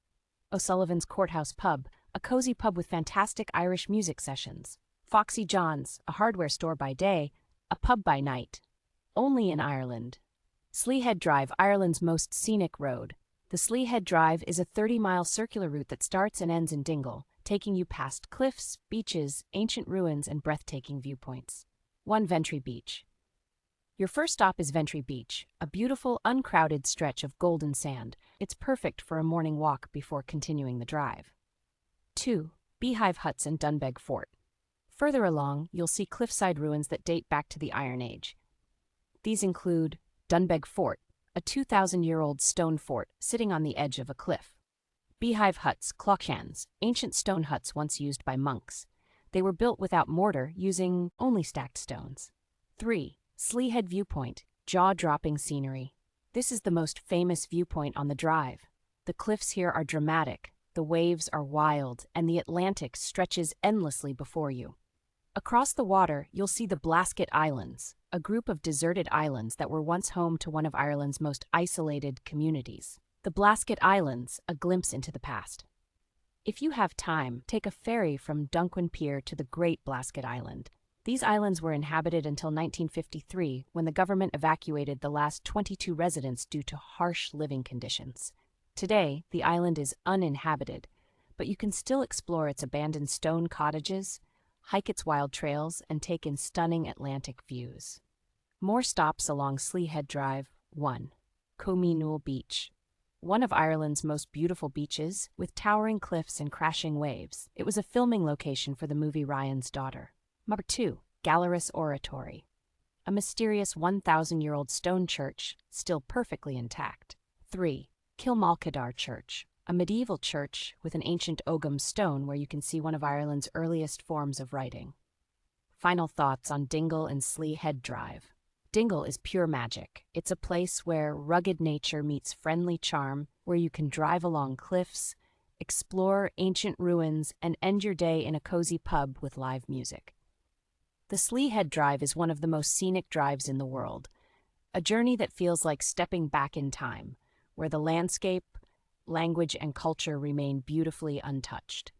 Speaker 1: O'Sullivan's Courthouse Pub, a cozy pub with fantastic Irish music sessions. Foxy John's, a hardware store by day, a pub by night. Only in Ireland. Sleahead Drive, Ireland's most scenic road. The Sleahead Drive is a 30-mile circular route that starts and ends in Dingle, taking you past cliffs, beaches, ancient ruins, and breathtaking viewpoints. 1. Ventry Beach. Your first stop is Ventry Beach, a beautiful, uncrowded stretch of golden sand. It's perfect for a morning walk before continuing the drive. 2. Beehive Huts and Dunbeg Fort. Further along, you'll see cliffside ruins that date back to the Iron Age. These include Dunbeg Fort, a 2,000-year-old stone fort sitting on the edge of a cliff. Beehive Huts, clochans, ancient stone huts once used by monks. They were built without mortar, using only stacked stones. 3. Sleehead Viewpoint, jaw-dropping scenery. This is the most famous viewpoint on the drive. The cliffs here are dramatic, the waves are wild, and the Atlantic stretches endlessly before you. Across the water, you'll see the Blasket Islands, a group of deserted islands that were once home to one of Ireland's most isolated communities. The Blasket Islands, a glimpse into the past. If you have time, take a ferry from Dunquin Pier to the Great Blasket Island. These islands were inhabited until 1953, when the government evacuated the last 22 residents due to harsh living conditions. Today, the island is uninhabited, but you can still explore its abandoned stone cottages, hike its wild trails, and take in stunning Atlantic views. More stops along Sleehead Drive. 1. Comeenul Beach. One of Ireland's most beautiful beaches, with towering cliffs and crashing waves. It was a filming location for the movie Ryan's Daughter. Number 2. Gallarus Oratory. A mysterious 1,000-year-old stone church, still perfectly intact. 3. Kilmalcadar Church. A medieval church with an ancient Ogham stone where you can see one of Ireland's earliest forms of writing. Final thoughts on Dingle and Sleehead Drive. Dingle is pure magic. It's a place where rugged nature meets friendly charm, where you can drive along cliffs, explore ancient ruins, and end your day in a cozy pub with live music. The Sleehead Drive is one of the most scenic drives in the world, a journey that feels like stepping back in time, where the landscape, language, and culture remain beautifully untouched.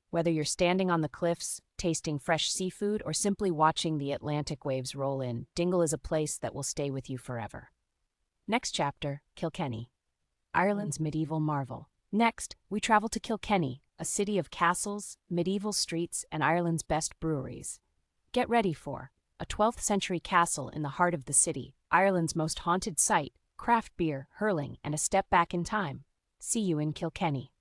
Speaker 1: Whether you're standing on the cliffs, tasting fresh seafood, or simply watching the Atlantic waves roll in, Dingle is a place that will stay with you forever. Next chapter, Kilkenny, Ireland's medieval marvel. Next, we travel to Kilkenny, a city of castles, medieval streets, and Ireland's best breweries. Get ready for a 12th century castle in the heart of the city, Ireland's most haunted site, craft beer, hurling, and a step back in time. See you in Kilkenny.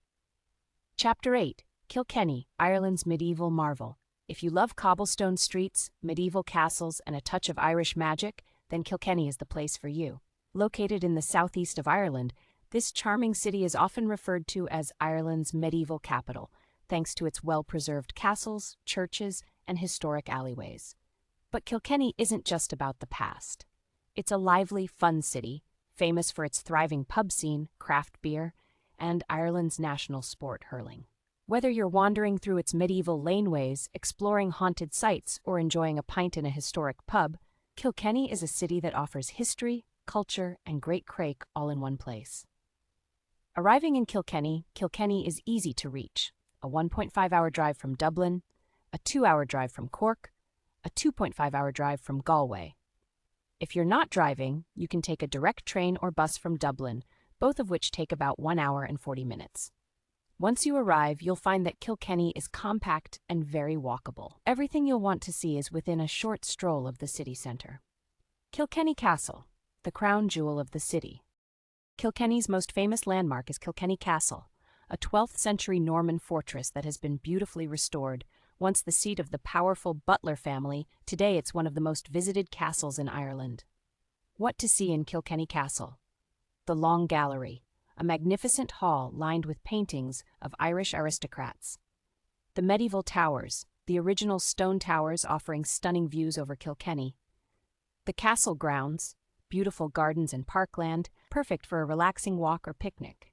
Speaker 1: Chapter 8. Kilkenny, Ireland's medieval marvel. If you love cobblestone streets, medieval castles, and a touch of Irish magic, then Kilkenny is the place for you. Located in the southeast of Ireland, this charming city is often referred to as Ireland's medieval capital, thanks to its well-preserved castles, churches, and historic alleyways. But Kilkenny isn't just about the past. It's a lively, fun city, famous for its thriving pub scene, craft beer, and Ireland's national sport, hurling. Whether you're wandering through its medieval laneways, exploring haunted sites, or enjoying a pint in a historic pub, Kilkenny is a city that offers history, culture, and great craic all in one place. Arriving in Kilkenny, Kilkenny is easy to reach. A 1.5-hour drive from Dublin, a 2-hour drive from Cork, a 2.5-hour drive from Galway. If you're not driving, you can take a direct train or bus from Dublin, both of which take about 1 hour and 40 minutes. Once you arrive, you'll find that Kilkenny is compact and very walkable. Everything you'll want to see is within a short stroll of the city centre. Kilkenny Castle, the crown jewel of the city. Kilkenny's most famous landmark is Kilkenny Castle, a 12th century Norman fortress that has been beautifully restored. Once the seat of the powerful Butler family, today it's one of the most visited castles in Ireland. What to see in Kilkenny Castle? The Long Gallery, a magnificent hall lined with paintings of Irish aristocrats. The medieval towers, the original stone towers offering stunning views over Kilkenny. The castle grounds, beautiful gardens and parkland, perfect for a relaxing walk or picnic.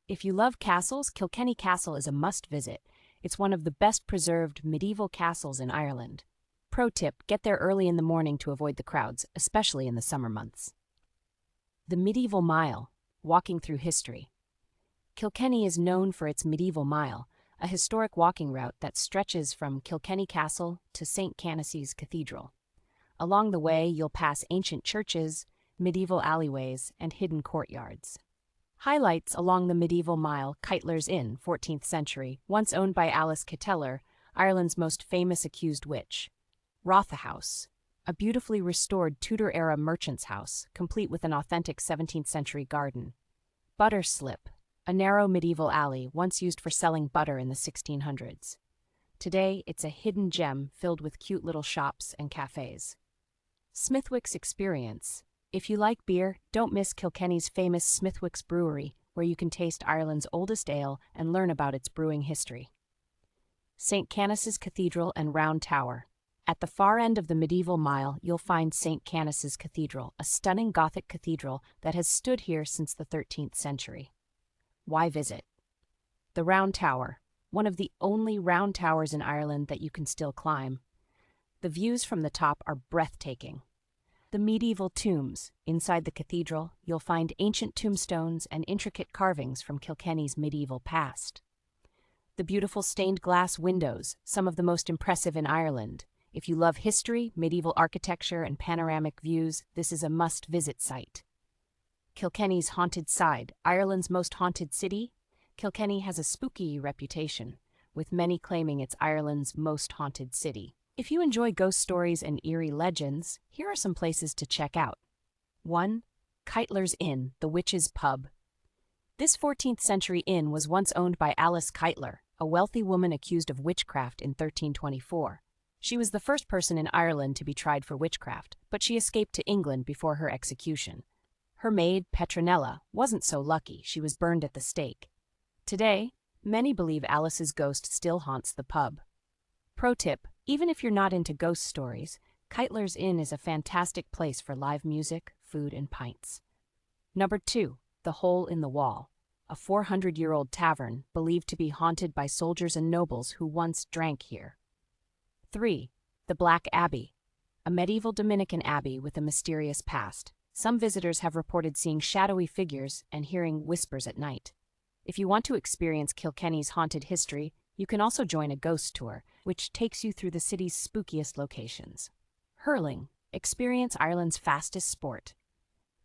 Speaker 1: If you love castles, Kilkenny Castle is a must-visit. It's one of the best-preserved medieval castles in Ireland. Pro tip, get there early in the morning to avoid the crowds, especially in the summer months. The Medieval Mile, walking through history. Kilkenny is known for its Medieval Mile, a historic walking route that stretches from Kilkenny Castle to St. Canice's Cathedral. Along the way, you'll pass ancient churches, medieval alleyways, and hidden courtyards. Highlights along the Medieval Mile: Keitler's Inn, 14th century, once owned by Alice Cateller, Ireland's most famous accused witch. Rotha House, a beautifully restored Tudor-era merchant's house, complete with an authentic 17th-century garden. Butter Slip, a narrow medieval alley once used for selling butter in the 1600s. Today, it's a hidden gem filled with cute little shops and cafes. Smithwick's Experience. If you like beer, don't miss Kilkenny's famous Smithwick's Brewery, where you can taste Ireland's oldest ale and learn about its brewing history. St. Canice's Cathedral and Round Tower. At the far end of the medieval mile, you'll find St. Canice's Cathedral, a stunning Gothic cathedral that has stood here since the 13th century. Why visit? The Round Tower, one of the only round towers in Ireland that you can still climb. The views from the top are breathtaking. The medieval tombs. Inside the cathedral, you'll find ancient tombstones and intricate carvings from Kilkenny's medieval past. The beautiful stained glass windows, some of the most impressive in Ireland. If you love history, medieval architecture, and panoramic views, this is a must-visit site. Kilkenny's Haunted Side, Ireland's most haunted city. Kilkenny has a spooky reputation, with many claiming it's Ireland's most haunted city. If you enjoy ghost stories and eerie legends, here are some places to check out. 1. Keitler's Inn, the Witch's Pub. This 14th-century inn was once owned by Alice Keitler, a wealthy woman accused of witchcraft in 1324. She was the first person in Ireland to be tried for witchcraft, but she escaped to England before her execution. Her maid, Petronella, wasn't so lucky. She was burned at the stake. Today, many believe Alice's ghost still haunts the pub. Pro tip: even if you're not into ghost stories, Keitler's Inn is a fantastic place for live music, food, and pints. Number 2. The Hole in the Wall, a 400-year-old tavern believed to be haunted by soldiers and nobles who once drank here. 3. The Black Abbey, a medieval Dominican abbey with a mysterious past. Some visitors have reported seeing shadowy figures and hearing whispers at night. If you want to experience Kilkenny's haunted history, you can also join a ghost tour, which takes you through the city's spookiest locations. Hurling. Experience Ireland's fastest sport.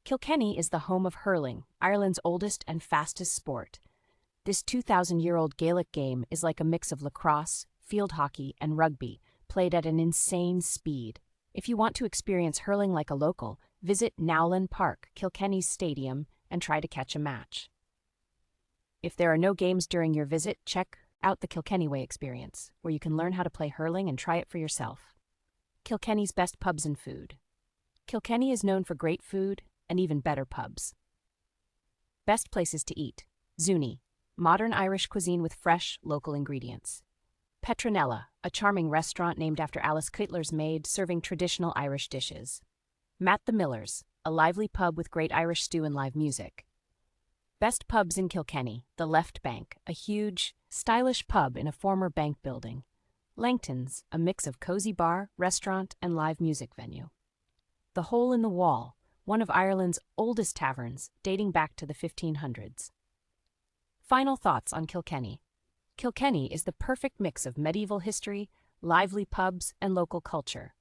Speaker 1: Kilkenny is the home of hurling, Ireland's oldest and fastest sport. This 2,000-year-old Gaelic game is like a mix of lacrosse, field hockey, and rugby, played at an insane speed. If you want to experience hurling like a local, visit Nowlan Park, Kilkenny's stadium, and try to catch a match. If there are no games during your visit, check out the Kilkenny Way experience, where you can learn how to play hurling and try it for yourself. Kilkenny's best pubs and food. Kilkenny is known for great food and even better pubs. Best places to eat. Zuni, modern Irish cuisine with fresh, local ingredients. Petronella, a charming restaurant named after Alice Keitler's maid, serving traditional Irish dishes. Matt the Miller's, a lively pub with great Irish stew and live music. Best pubs in Kilkenny. The Left Bank, a huge, stylish pub in a former bank building. Langton's, a mix of cozy bar, restaurant, and live music venue. The Hole in the Wall, one of Ireland's oldest taverns, dating back to the 1500s. Final thoughts on Kilkenny. Kilkenny is the perfect mix of medieval history, lively pubs, and local culture.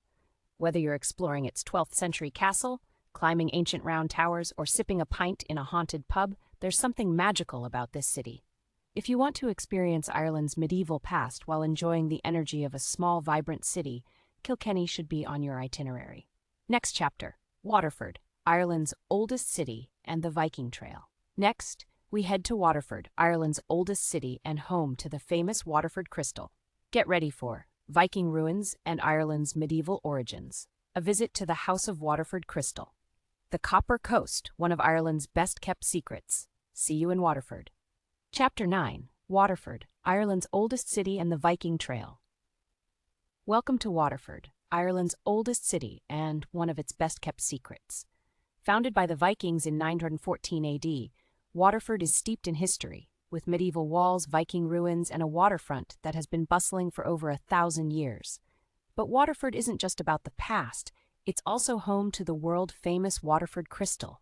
Speaker 1: Whether you're exploring its 12th century castle, climbing ancient round towers, or sipping a pint in a haunted pub, there's something magical about this city. If you want to experience Ireland's medieval past while enjoying the energy of a small, vibrant city, Kilkenny should be on your itinerary. Next chapter, Waterford, Ireland's oldest city and the Viking Trail. Next, we head to Waterford, Ireland's oldest city and home to the famous Waterford Crystal. Get ready for Viking ruins and Ireland's medieval origins. A visit to the House of Waterford Crystal. The Copper Coast, one of Ireland's best-kept secrets. See you in Waterford. Chapter 9. Waterford, Ireland's oldest city and the Viking Trail. Welcome to Waterford, Ireland's oldest city and one of its best-kept secrets. Founded by the Vikings in 914 AD, Waterford is steeped in history, with medieval walls, Viking ruins, and a waterfront that has been bustling for over 1,000 years. But Waterford isn't just about the past, it's also home to the world-famous Waterford Crystal,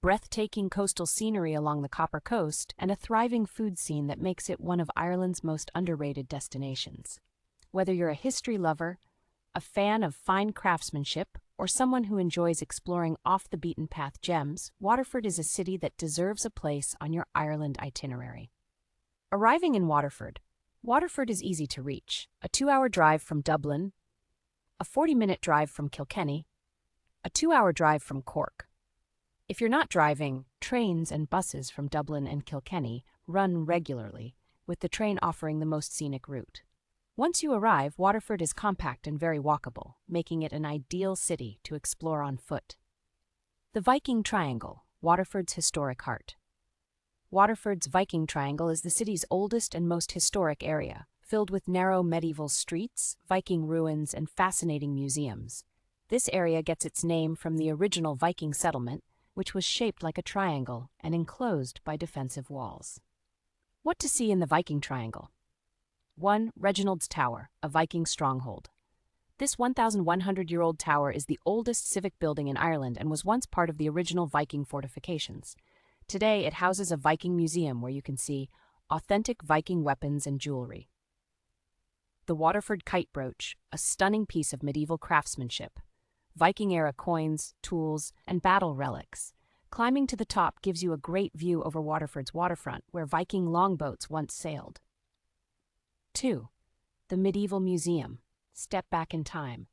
Speaker 1: breathtaking coastal scenery along the Copper Coast, and a thriving food scene that makes it one of Ireland's most underrated destinations. Whether you're a history lover, a fan of fine craftsmanship, or someone who enjoys exploring off-the-beaten-path gems, Waterford is a city that deserves a place on your Ireland itinerary. Arriving in Waterford, Waterford is easy to reach, a 2-hour drive from Dublin. a 40-minute drive from Kilkenny, a 2-hour drive from Cork. If you're not driving, trains and buses from Dublin and Kilkenny run regularly, with the train offering the most scenic route. Once you arrive, Waterford is compact and very walkable, making it an ideal city to explore on foot. The Viking Triangle, Waterford's historic heart. Waterford's Viking Triangle is the city's oldest and most historic area, filled with narrow medieval streets, Viking ruins, and fascinating museums. This area gets its name from the original Viking settlement, which was shaped like a triangle and enclosed by defensive walls. What to see in the Viking Triangle? 1. Reginald's Tower, a Viking stronghold. This 1,100-year-old tower is the oldest civic building in Ireland and was once part of the original Viking fortifications. Today, it houses a Viking museum where you can see authentic Viking weapons and jewelry. The Waterford Kite Brooch, a stunning piece of medieval craftsmanship. Viking-era coins, tools, and battle relics. Climbing to the top gives you a great view over Waterford's waterfront, where Viking longboats once sailed. 2. The Medieval Museum. Step back in time.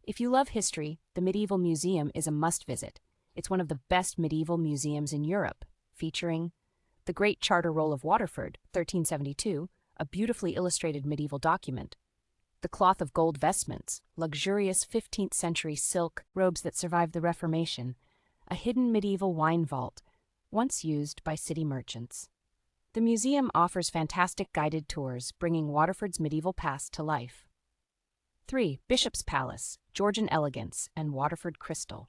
Speaker 1: If you love history, the Medieval Museum is a must-visit. It's one of the best medieval museums in Europe, featuring the Great Charter Roll of Waterford, 1372, a beautifully illustrated medieval document, the Cloth of Gold Vestments, luxurious 15th-century silk robes that survived the Reformation, a hidden medieval wine vault, once used by city merchants. The museum offers fantastic guided tours, bringing Waterford's medieval past to life. 3. Bishop's Palace, Georgian elegance, and Waterford crystal.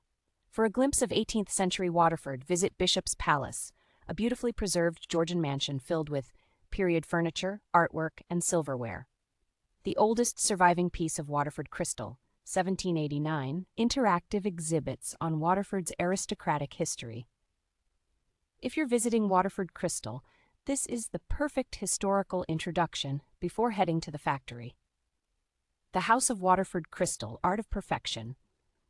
Speaker 1: For a glimpse of 18th-century Waterford, visit Bishop's Palace, a beautifully preserved Georgian mansion filled with period furniture, artwork, and silverware. The oldest surviving piece of Waterford crystal, 1789, interactive exhibits on Waterford's aristocratic history. If you're visiting Waterford Crystal, this is the perfect historical introduction before heading to the factory. The House of Waterford Crystal, Art of Perfection.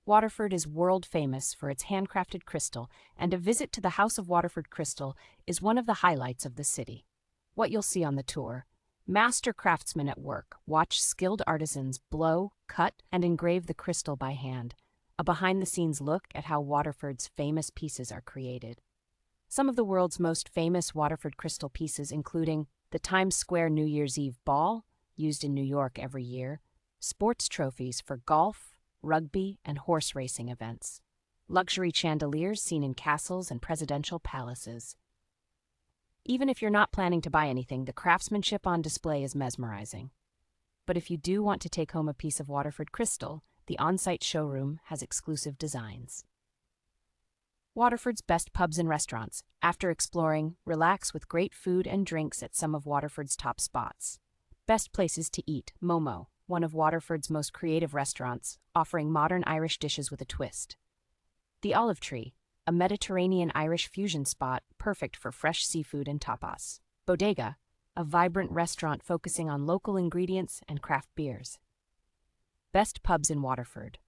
Speaker 1: Waterford is world famous for its handcrafted crystal, and a visit to the House of Waterford Crystal is one of the highlights of the city. What you'll see on the tour: master craftsmen at work. Watch skilled artisans blow, cut, and engrave the crystal by hand. A behind-the-scenes look at how Waterford's famous pieces are created. Some of the world's most famous Waterford crystal pieces, including the Times Square New Year's Eve Ball, used in New York every year, sports trophies for golf, rugby, and horse racing events, luxury chandeliers seen in castles and presidential palaces. Even if you're not planning to buy anything, the craftsmanship on display is mesmerizing. But if you do want to take home a piece of Waterford crystal, the on-site showroom has exclusive designs. Waterford's best pubs and restaurants. After exploring, relax with great food and drinks at some of Waterford's top spots. Best places to eat: Momo, one of Waterford's most creative restaurants, offering modern Irish dishes with a twist. The Olive Tree, a Mediterranean Irish fusion spot perfect for fresh seafood and tapas. Bodega, a vibrant restaurant focusing on local ingredients and craft beers. Best pubs in Waterford.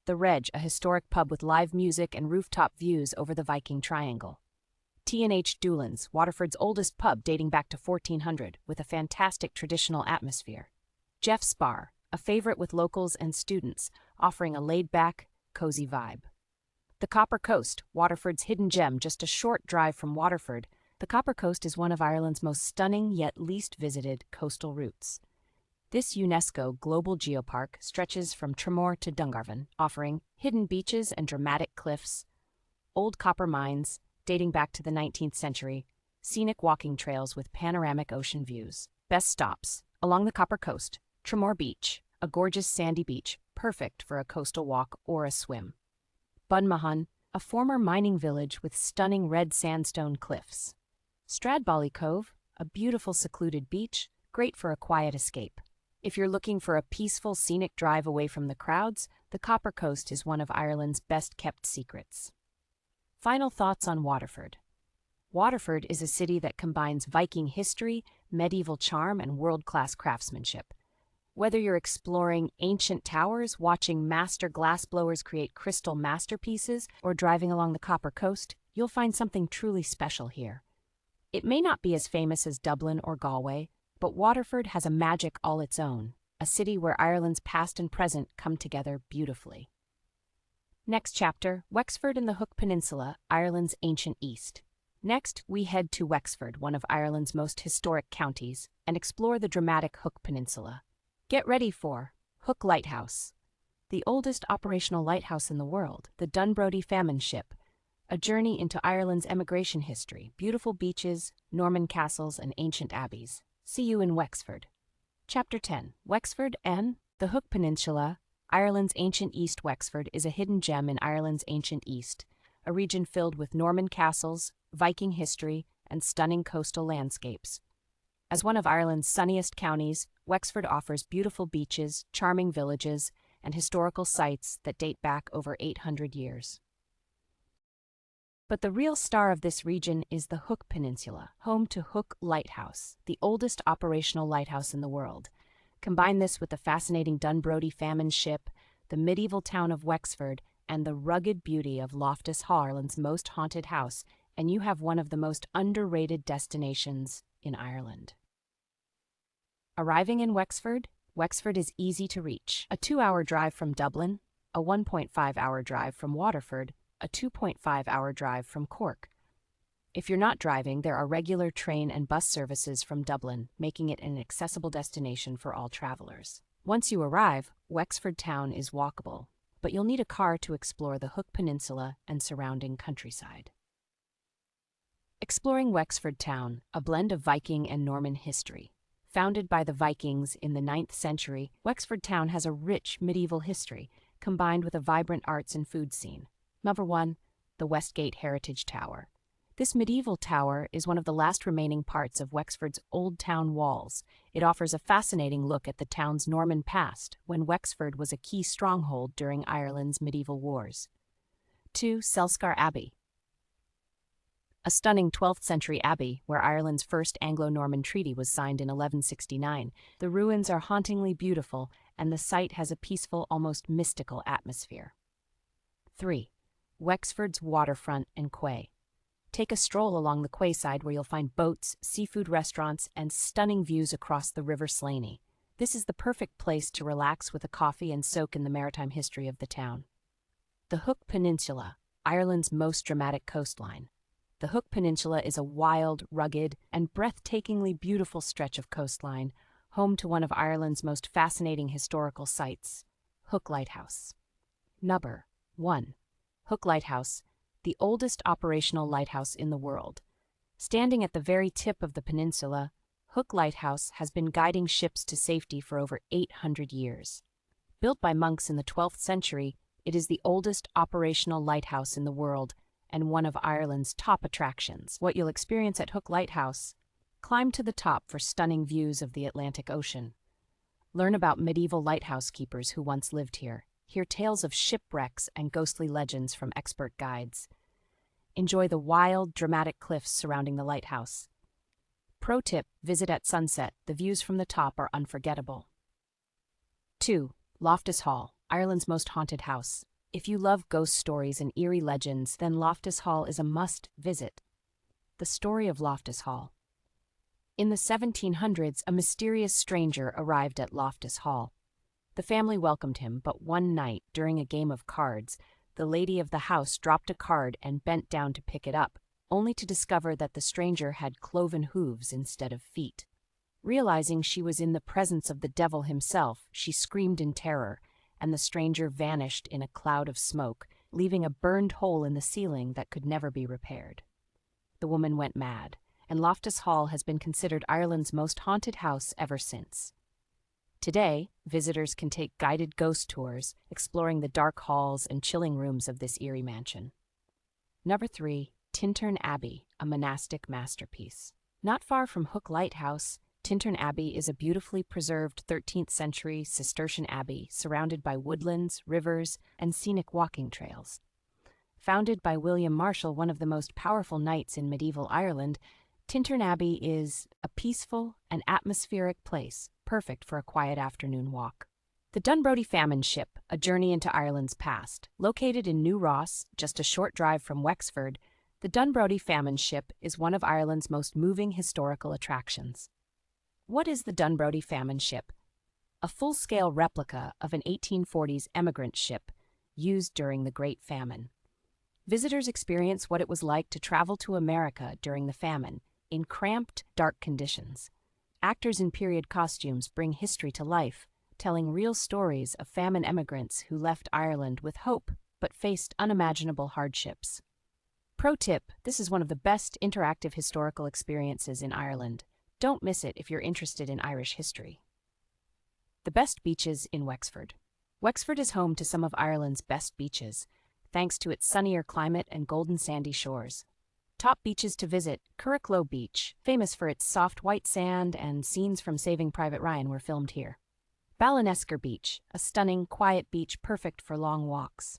Speaker 1: The Reg, a historic pub with live music and rooftop views over the Viking Triangle. T&H Doolan's, Waterford's oldest pub dating back to 1400, with a fantastic traditional atmosphere. Jeff's Bar, a favorite with locals and students, offering a laid-back, cozy vibe. The Copper Coast, Waterford's hidden gem just a short drive from Waterford. The Copper Coast is one of Ireland's most stunning yet least visited coastal routes. This UNESCO Global Geopark stretches from Tramore to Dungarvan, offering hidden beaches and dramatic cliffs, old copper mines dating back to the 19th century, scenic walking trails with panoramic ocean views. Best stops: along the Copper Coast, Tramore Beach, a gorgeous sandy beach, perfect for a coastal walk or a swim. Bunmahon, a former mining village with stunning red sandstone cliffs. Stradbally Cove, a beautiful secluded beach, great for a quiet escape. If you're looking for a peaceful, scenic drive away from the crowds, the Copper Coast is one of Ireland's best-kept secrets. Final thoughts on Waterford. Waterford is a city that combines Viking history, medieval charm, and world-class craftsmanship. Whether you're exploring ancient towers, watching master glassblowers create crystal masterpieces, or driving along the Copper Coast, you'll find something truly special here. It may not be as famous as Dublin or Galway, but Waterford has a magic all its own. a city where Ireland's past and present come together beautifully. Next chapter, Wexford and the Hook Peninsula, Ireland's ancient east. Next, we head to Wexford, one of Ireland's most historic counties, and explore the dramatic Hook Peninsula. Get ready for Hook Lighthouse, the oldest operational lighthouse in the world, the Dunbrody famine ship, a journey into Ireland's emigration history, beautiful beaches, Norman castles, and ancient abbeys. See you in Wexford. Chapter 10, Wexford and the Hook Peninsula, Ireland's ancient east. Wexford is a hidden gem in Ireland's ancient east, a region filled with Norman castles, Viking history, and stunning coastal landscapes. As one of Ireland's sunniest counties, Wexford offers beautiful beaches, charming villages, and historical sites that date back over 800 years. But the real star of this region is the Hook Peninsula, home to Hook Lighthouse, the oldest operational lighthouse in the world. Combine this with the fascinating Dunbrody famine ship, the medieval town of Wexford, and the rugged beauty of Loftus Hall, Ireland's most haunted house, and you have one of the most underrated destinations in Ireland. Arriving in Wexford, Wexford is easy to reach. A 2-hour drive from Dublin, a 1.5-hour drive from Waterford, a 2.5-hour drive from Cork. If you're not driving, there are regular train and bus services from Dublin, making it an accessible destination for all travelers. Once you arrive, Wexford town is walkable, but you'll need a car to explore the Hook Peninsula and surrounding countryside. Exploring Wexford town, a blend of Viking and Norman history. Founded by the Vikings in the 9th century, Wexford town has a rich medieval history, combined with a vibrant arts and food scene. Number 1, the Westgate Heritage Tower. This medieval tower is one of the last remaining parts of Wexford's old town walls. It offers a fascinating look at the town's Norman past, when Wexford was a key stronghold during Ireland's medieval wars. 2, Selskar Abbey. A stunning 12th century abbey where Ireland's first Anglo-Norman treaty was signed in 1169. The ruins are hauntingly beautiful, and the site has a peaceful, almost mystical atmosphere. 3, Wexford's waterfront and quay. Take a stroll along the quayside where you'll find boats, seafood restaurants, and stunning views across the River Slaney. This is the perfect place to relax with a coffee and soak in the maritime history of the town. The Hook Peninsula, Ireland's most dramatic coastline. The Hook Peninsula is a wild, rugged, and breathtakingly beautiful stretch of coastline, home to one of Ireland's most fascinating historical sites, Hook Lighthouse. Number 1. Hook Lighthouse, the oldest operational lighthouse in the world. Standing at the very tip of the peninsula, Hook Lighthouse has been guiding ships to safety for over 800 years. Built by monks in the 12th century, it is the oldest operational lighthouse in the world and one of Ireland's top attractions. What you'll experience at Hook Lighthouse: climb to the top for stunning views of the Atlantic Ocean. Learn about medieval lighthouse keepers who once lived here. Hear tales of shipwrecks and ghostly legends from expert guides. Enjoy the wild, dramatic cliffs surrounding the lighthouse. Pro tip: visit at sunset. The views from the top are unforgettable. 2. Loftus Hall, Ireland's most haunted house. If you love ghost stories and eerie legends, then Loftus Hall is a must-visit. The story of Loftus Hall. In the 1700s, a mysterious stranger arrived at Loftus Hall. The family welcomed him, but one night, during a game of cards, the lady of the house dropped a card and bent down to pick it up, only to discover that the stranger had cloven hooves instead of feet. Realizing she was in the presence of the devil himself, she screamed in terror, and the stranger vanished in a cloud of smoke, leaving a burned hole in the ceiling that could never be repaired. The woman went mad, and Loftus Hall has been considered Ireland's most haunted house ever since. Today, visitors can take guided ghost tours, exploring the dark halls and chilling rooms of this eerie mansion. Number 3, Tintern Abbey, a monastic masterpiece. Not far from Hook Lighthouse, Tintern Abbey is a beautifully preserved 13th century Cistercian abbey surrounded by woodlands, rivers, and scenic walking trails. Founded by William Marshall, one of the most powerful knights in medieval Ireland, Tintern Abbey is a peaceful and atmospheric place, perfect for a quiet afternoon walk. The Dunbrody famine ship, a journey into Ireland's past. Located in New Ross, just a short drive from Wexford, the Dunbrody famine ship is one of Ireland's most moving historical attractions. What is the Dunbrody famine ship? a full-scale replica of an 1840s emigrant ship used during the Great Famine. Visitors experience what it was like to travel to America during the famine in cramped, dark conditions. Actors in period costumes bring history to life, telling real stories of famine emigrants who left Ireland with hope but faced unimaginable hardships. Pro tip: this is one of the best interactive historical experiences in Ireland. Don't miss it if you're interested in Irish history. The best beaches in Wexford. Wexford is home to some of Ireland's best beaches, thanks to its sunnier climate and golden sandy shores. Top beaches to visit: Currick Beach, famous for its soft white sand, and scenes from Saving Private Ryan were filmed here. Ballinesker Beach, a stunning, quiet beach perfect for long walks.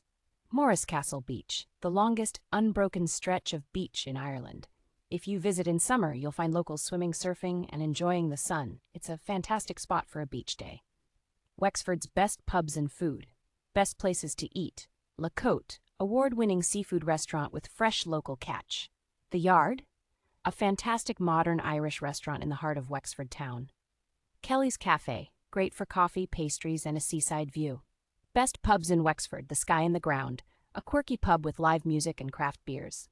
Speaker 1: Morriscastle Beach, the longest, unbroken stretch of beach in Ireland. If you visit in summer, you'll find locals swimming, surfing, and enjoying the sun. It's a fantastic spot for a beach day. Wexford's best pubs and food. Best places to eat: La Côte, award-winning seafood restaurant with fresh local catch. The Yard, a fantastic modern Irish restaurant in the heart of Wexford town. Kelly's Cafe, great for coffee, pastries, and a seaside view. Best pubs in Wexford: the Sky and the Ground, a quirky pub with live music and craft beers.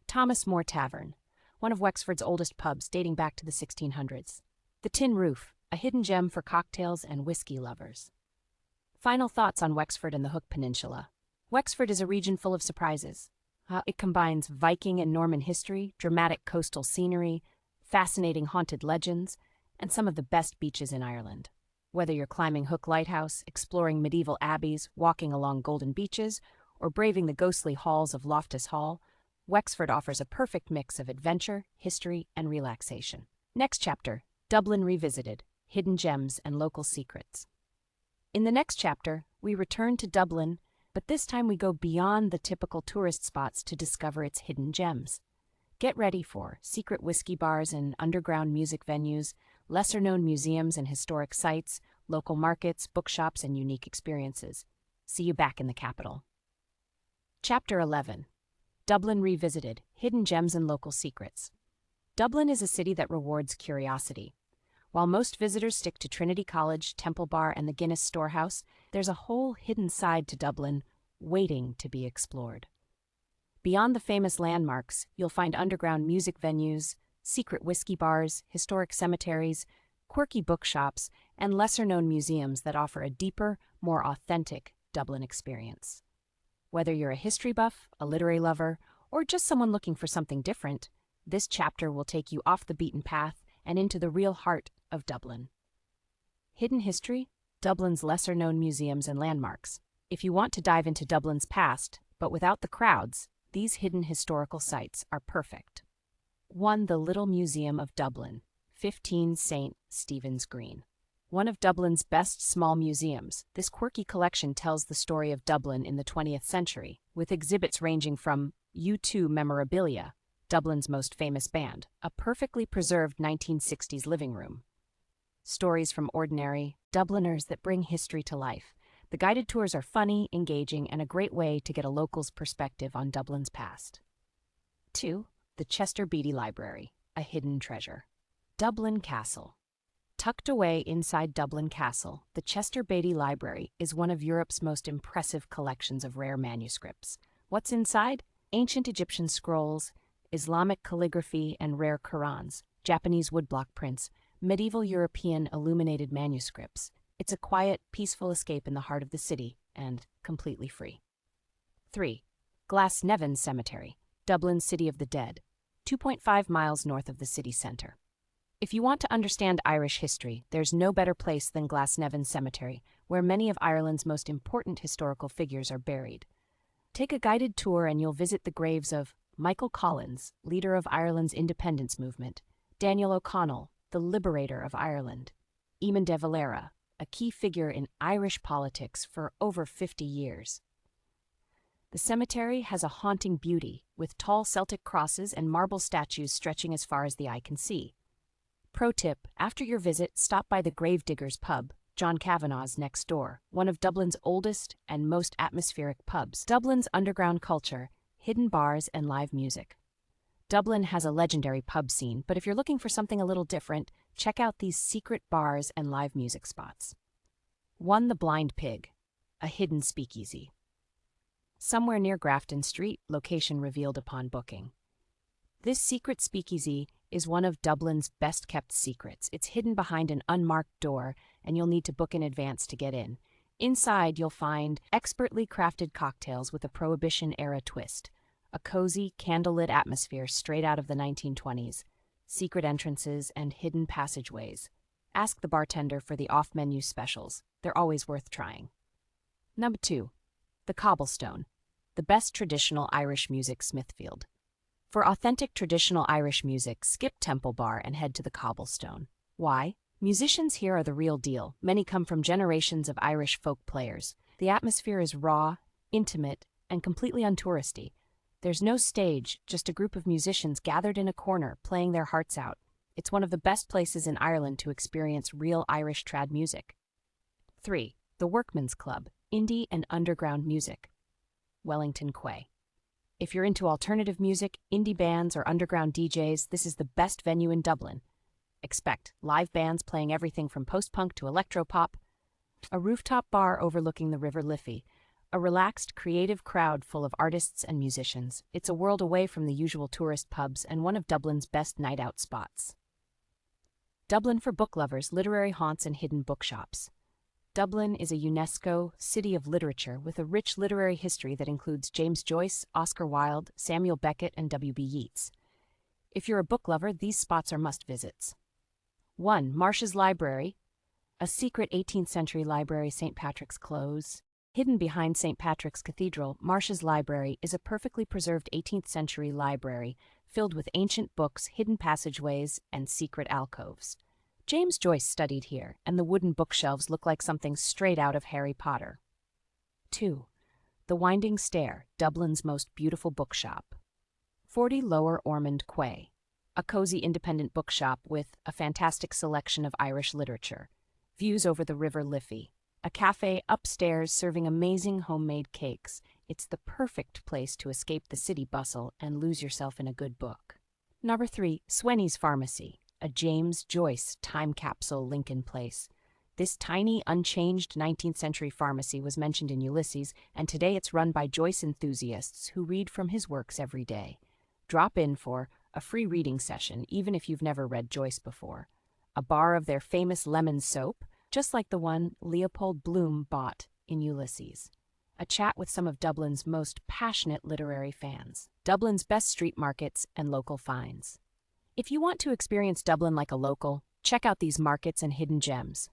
Speaker 1: Thomas More Tavern, one of Wexford's oldest pubs dating back to the 1600s. The Tin Roof, a hidden gem for cocktails and whiskey lovers. Final thoughts on Wexford and the Hook Peninsula. Wexford is a region full of surprises. It combines Viking and Norman history, dramatic coastal scenery, fascinating haunted legends, and some of the best beaches in Ireland. Whether you're climbing Hook Lighthouse, exploring medieval abbeys, walking along golden beaches, or braving the ghostly halls of Loftus Hall, Wexford offers a perfect mix of adventure, history, and relaxation. Next chapter: Dublin Revisited, Hidden Gems and Local Secrets. In the next chapter, we return to Dublin, but this time we go beyond the typical tourist spots to discover its hidden gems. Get ready for secret whiskey bars and underground music venues, lesser-known museums and historic sites, local markets, bookshops, and unique experiences. See you back in the capital. Chapter 11. Dublin Revisited, Hidden Gems and Local Secrets. Dublin is a city that rewards curiosity. While most visitors stick to Trinity College, Temple Bar, and the Guinness Storehouse, there's a whole hidden side to Dublin waiting to be explored. Beyond the famous landmarks, you'll find underground music venues, secret whiskey bars, historic cemeteries, quirky bookshops, and lesser-known museums that offer a deeper, more authentic Dublin experience. Whether you're a history buff, a literary lover, or just someone looking for something different, this chapter will take you off the beaten path and into the real heart of Dublin. Hidden history: Dublin's lesser-known museums and landmarks. If you want to dive into Dublin's past, but without the crowds, these hidden historical sites are perfect. 1. The Little Museum of Dublin, 15 St. Stephen's Green. One of Dublin's best small museums, this quirky collection tells the story of Dublin in the 20th century, with exhibits ranging from U2 memorabilia, Dublin's most famous band, a perfectly preserved 1960s living room. Stories from ordinary Dubliners that bring history to life. The guided tours are funny, engaging, and a great way to get a local's perspective on Dublin's past. 2. The Chester Beatty Library, a hidden treasure. Dublin Castle. Tucked away inside Dublin Castle, the Chester Beatty Library is one of Europe's most impressive collections of rare manuscripts. What's inside? Ancient Egyptian scrolls, Islamic calligraphy and rare Qurans, Japanese woodblock prints, medieval European illuminated manuscripts. It's a quiet, peaceful escape in the heart of the city, and completely free. 3. Glasnevin Cemetery, Dublin's City of the Dead, 2.5 miles north of the city centre. If you want to understand Irish history, there's no better place than Glasnevin Cemetery, where many of Ireland's most important historical figures are buried. Take a guided tour and you'll visit the graves of Michael Collins, leader of Ireland's independence movement; Daniel O'Connell, the liberator of Ireland; Eamon de Valera, a key figure in Irish politics for over 50 years. The cemetery has a haunting beauty, with tall Celtic crosses and marble statues stretching as far as the eye can see. Pro tip: after your visit, stop by the Gravediggers pub, John Kavanagh's next door, one of Dublin's oldest and most atmospheric pubs. Dublin's underground culture, hidden bars, and live music. Dublin has a legendary pub scene, but if you're looking for something a little different, check out these secret bars and live music spots. 1. The Blind Pig, a hidden speakeasy. Somewhere near Grafton Street, location revealed upon booking. This secret speakeasy is one of Dublin's best-kept secrets. It's hidden behind an unmarked door, and you'll need to book in advance to get in. Inside, you'll find expertly crafted cocktails with a Prohibition-era twist, a cozy, candlelit atmosphere straight out of the 1920s, secret entrances, and hidden passageways. Ask the bartender for the off-menu specials. They're always worth trying. Number 2. The Cobblestone, the best traditional Irish music Smithfield. For authentic traditional Irish music, skip Temple Bar and head to the Cobblestone. Why? Musicians here are the real deal. Many come from generations of Irish folk players. The atmosphere is raw, intimate, and completely untouristy. There's no stage, just a group of musicians gathered in a corner, playing their hearts out. It's one of the best places in Ireland to experience real Irish trad music. 3. The Workman's Club, indie and underground music. Wellington Quay. If you're into alternative music, indie bands, or underground DJs, this is the best venue in Dublin. Expect live bands playing everything from post-punk to electropop, a rooftop bar overlooking the River Liffey, a relaxed, creative crowd full of artists and musicians. It's a world away from the usual tourist pubs and one of Dublin's best night-out spots. Dublin for book lovers, literary haunts and hidden bookshops. Dublin is a UNESCO city of literature with a rich literary history that includes James Joyce, Oscar Wilde, Samuel Beckett, and W.B. Yeats. If you're a book lover, these spots are must-visits. 1. Marsh's Library, a secret 18th century library, St. Patrick's Close. Hidden behind St. Patrick's Cathedral, Marsh's Library is a perfectly preserved 18th century library filled with ancient books, hidden passageways, and secret alcoves. James Joyce studied here, and the wooden bookshelves look like something straight out of Harry Potter. 2. The Winding Stair, Dublin's most beautiful bookshop. 40 Lower Ormond Quay, a cozy independent bookshop with a fantastic selection of Irish literature. Views over the River Liffey. A cafe upstairs serving amazing homemade cakes. It's the perfect place to escape the city bustle and lose yourself in a good book. Number 3. Swenny's Pharmacy, a James Joyce time capsule Lincoln Place. This tiny, unchanged 19th century pharmacy was mentioned in Ulysses, and today it's run by Joyce enthusiasts who read from his works every day. Drop in for a free reading session, even if you've never read Joyce before. A bar of their famous lemon soap, just like the one Leopold Bloom bought in Ulysses. A chat with some of Dublin's most passionate literary fans. Dublin's best street markets and local finds. If you want to experience Dublin like a local, check out these markets and hidden gems.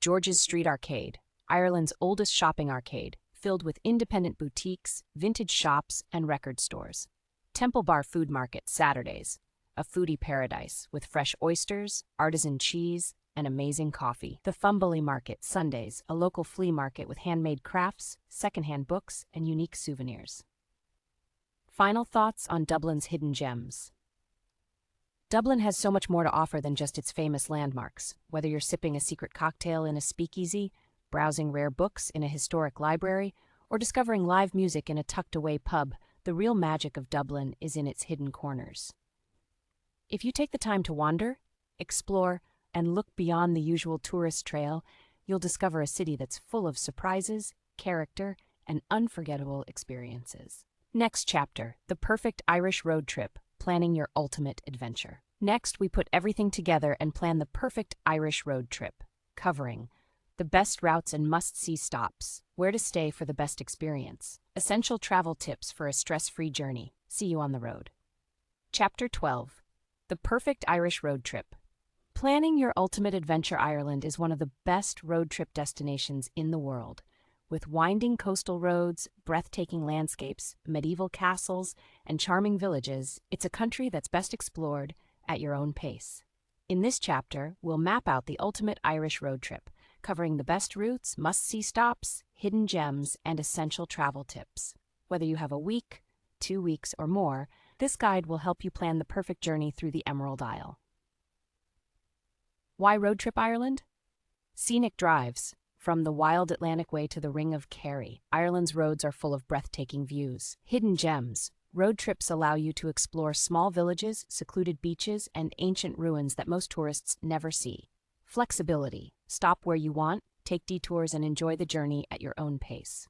Speaker 1: George's Street Arcade, Ireland's oldest shopping arcade, filled with independent boutiques, vintage shops, and record stores. Temple Bar Food Market Saturdays, a foodie paradise with fresh oysters, artisan cheese, and amazing coffee. The Fumbally Market Sundays, a local flea market with handmade crafts, secondhand books, and unique souvenirs. Final thoughts on Dublin's hidden gems. Dublin has so much more to offer than just its famous landmarks. Whether you're sipping a secret cocktail in a speakeasy, browsing rare books in a historic library, or discovering live music in a tucked-away pub, the real magic of Dublin is in its hidden corners. If you take the time to wander, explore, and look beyond the usual tourist trail, you'll discover a city that's full of surprises, character, and unforgettable experiences. Next chapter, the perfect Irish road trip, planning your ultimate adventure. Next, we put everything together and plan the perfect Irish road trip, covering the best routes and must-see stops, where to stay for the best experience, essential travel tips for a stress-free journey. See you on the road. Chapter 12. The perfect Irish road trip. Planning your ultimate adventure. Ireland is one of the best road trip destinations in the world. With winding coastal roads, breathtaking landscapes, medieval castles, and charming villages, it's a country that's best explored at your own pace. In this chapter, we'll map out the ultimate Irish road trip, covering the best routes, must-see stops, hidden gems, and essential travel tips. Whether you have a week, 2 weeks, or more, this guide will help you plan the perfect journey through the Emerald Isle. Why road trip Ireland? Scenic drives. From the wild Atlantic Way to the Ring of Kerry, Ireland's roads are full of breathtaking views. Hidden gems. Road trips allow you to explore small villages, secluded beaches, and ancient ruins that most tourists never see. Flexibility. Stop where you want, take detours, and enjoy the journey at your own pace.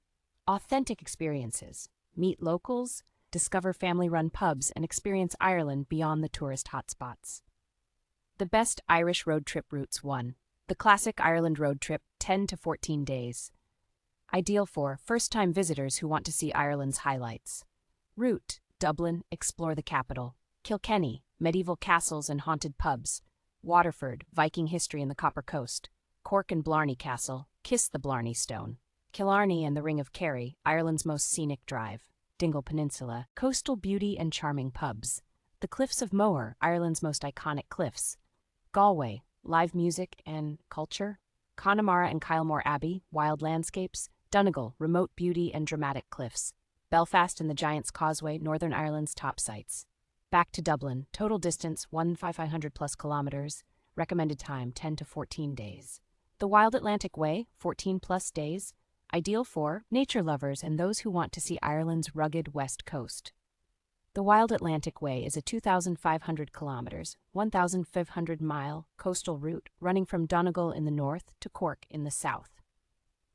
Speaker 1: Authentic experiences. Meet locals, discover family-run pubs, and experience Ireland beyond the tourist hotspots. The best Irish road trip routes. 1. The classic Ireland road trip, 10 to 14 days. Ideal for first-time visitors who want to see Ireland's highlights. Route: Dublin, explore the capital. Kilkenny, medieval castles and haunted pubs. Waterford, Viking history in the Copper Coast. Cork and Blarney Castle, kiss the Blarney Stone. Killarney and the Ring of Kerry, Ireland's most scenic drive. Dingle Peninsula, coastal beauty and charming pubs. The Cliffs of Moher, Ireland's most iconic cliffs. Galway, live music and culture. Connemara and Kylemore Abbey, wild landscapes. Dingle, remote beauty and dramatic cliffs. Belfast and the Giant's Causeway, Northern Ireland's top sites. Back to Dublin, total distance 1,500 plus kilometers. Recommended time 10 to 14 days. The Wild Atlantic Way, 14 plus days. Ideal for nature lovers and those who want to see Ireland's rugged west coast. The Wild Atlantic Way is a 2,500 kilometers, 1,500-mile coastal route running from Donegal in the north to Cork in the south.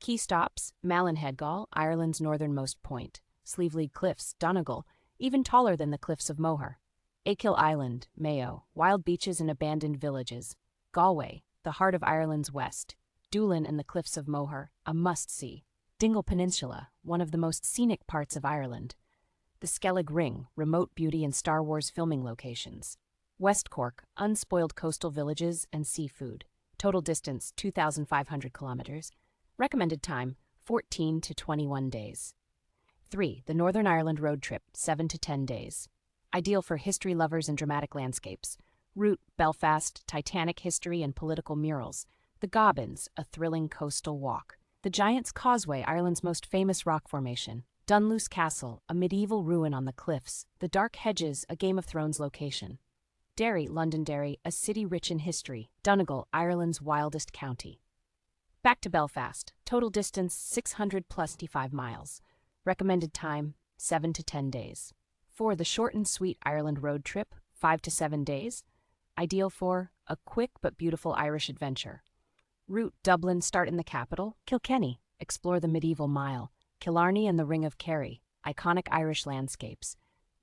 Speaker 1: Key stops: Mallinheadgal, Ireland's northernmost point. Sleeveleague Cliffs, Donegal, even taller than the Cliffs of Moher. Achill Island, Mayo, wild beaches and abandoned villages. Galway, the heart of Ireland's west. Dublin and the Cliffs of Moher, a must-see. Dingle Peninsula, one of the most scenic parts of Ireland. The Skellig Ring, remote beauty and Star Wars filming locations. West Cork, unspoiled coastal villages and seafood. Total distance 2,500 kilometers. Recommended time 14 to 21 days. 3. The Northern Ireland road trip, 7 to 10 days. Ideal for history lovers and dramatic landscapes. Route: Belfast, Titanic history and political murals. The Gobbins, a thrilling coastal walk. The Giant's Causeway, Ireland's most famous rock formation. Dunluce Castle, a medieval ruin on the cliffs. The Dark Hedges, a Game of Thrones location. Derry, Londonderry, a city rich in history. Donegal, Ireland's wildest county. Back to Belfast, total distance 600 plus 25 miles. Recommended time 7 to 10 days. 4. The short and sweet Ireland road trip, 5 to 7 days. Ideal for a quick but beautiful Irish adventure. Route: Dublin, start in the capital. Kilkenny, explore the medieval mile. Killarney and the Ring of Kerry, iconic Irish landscapes.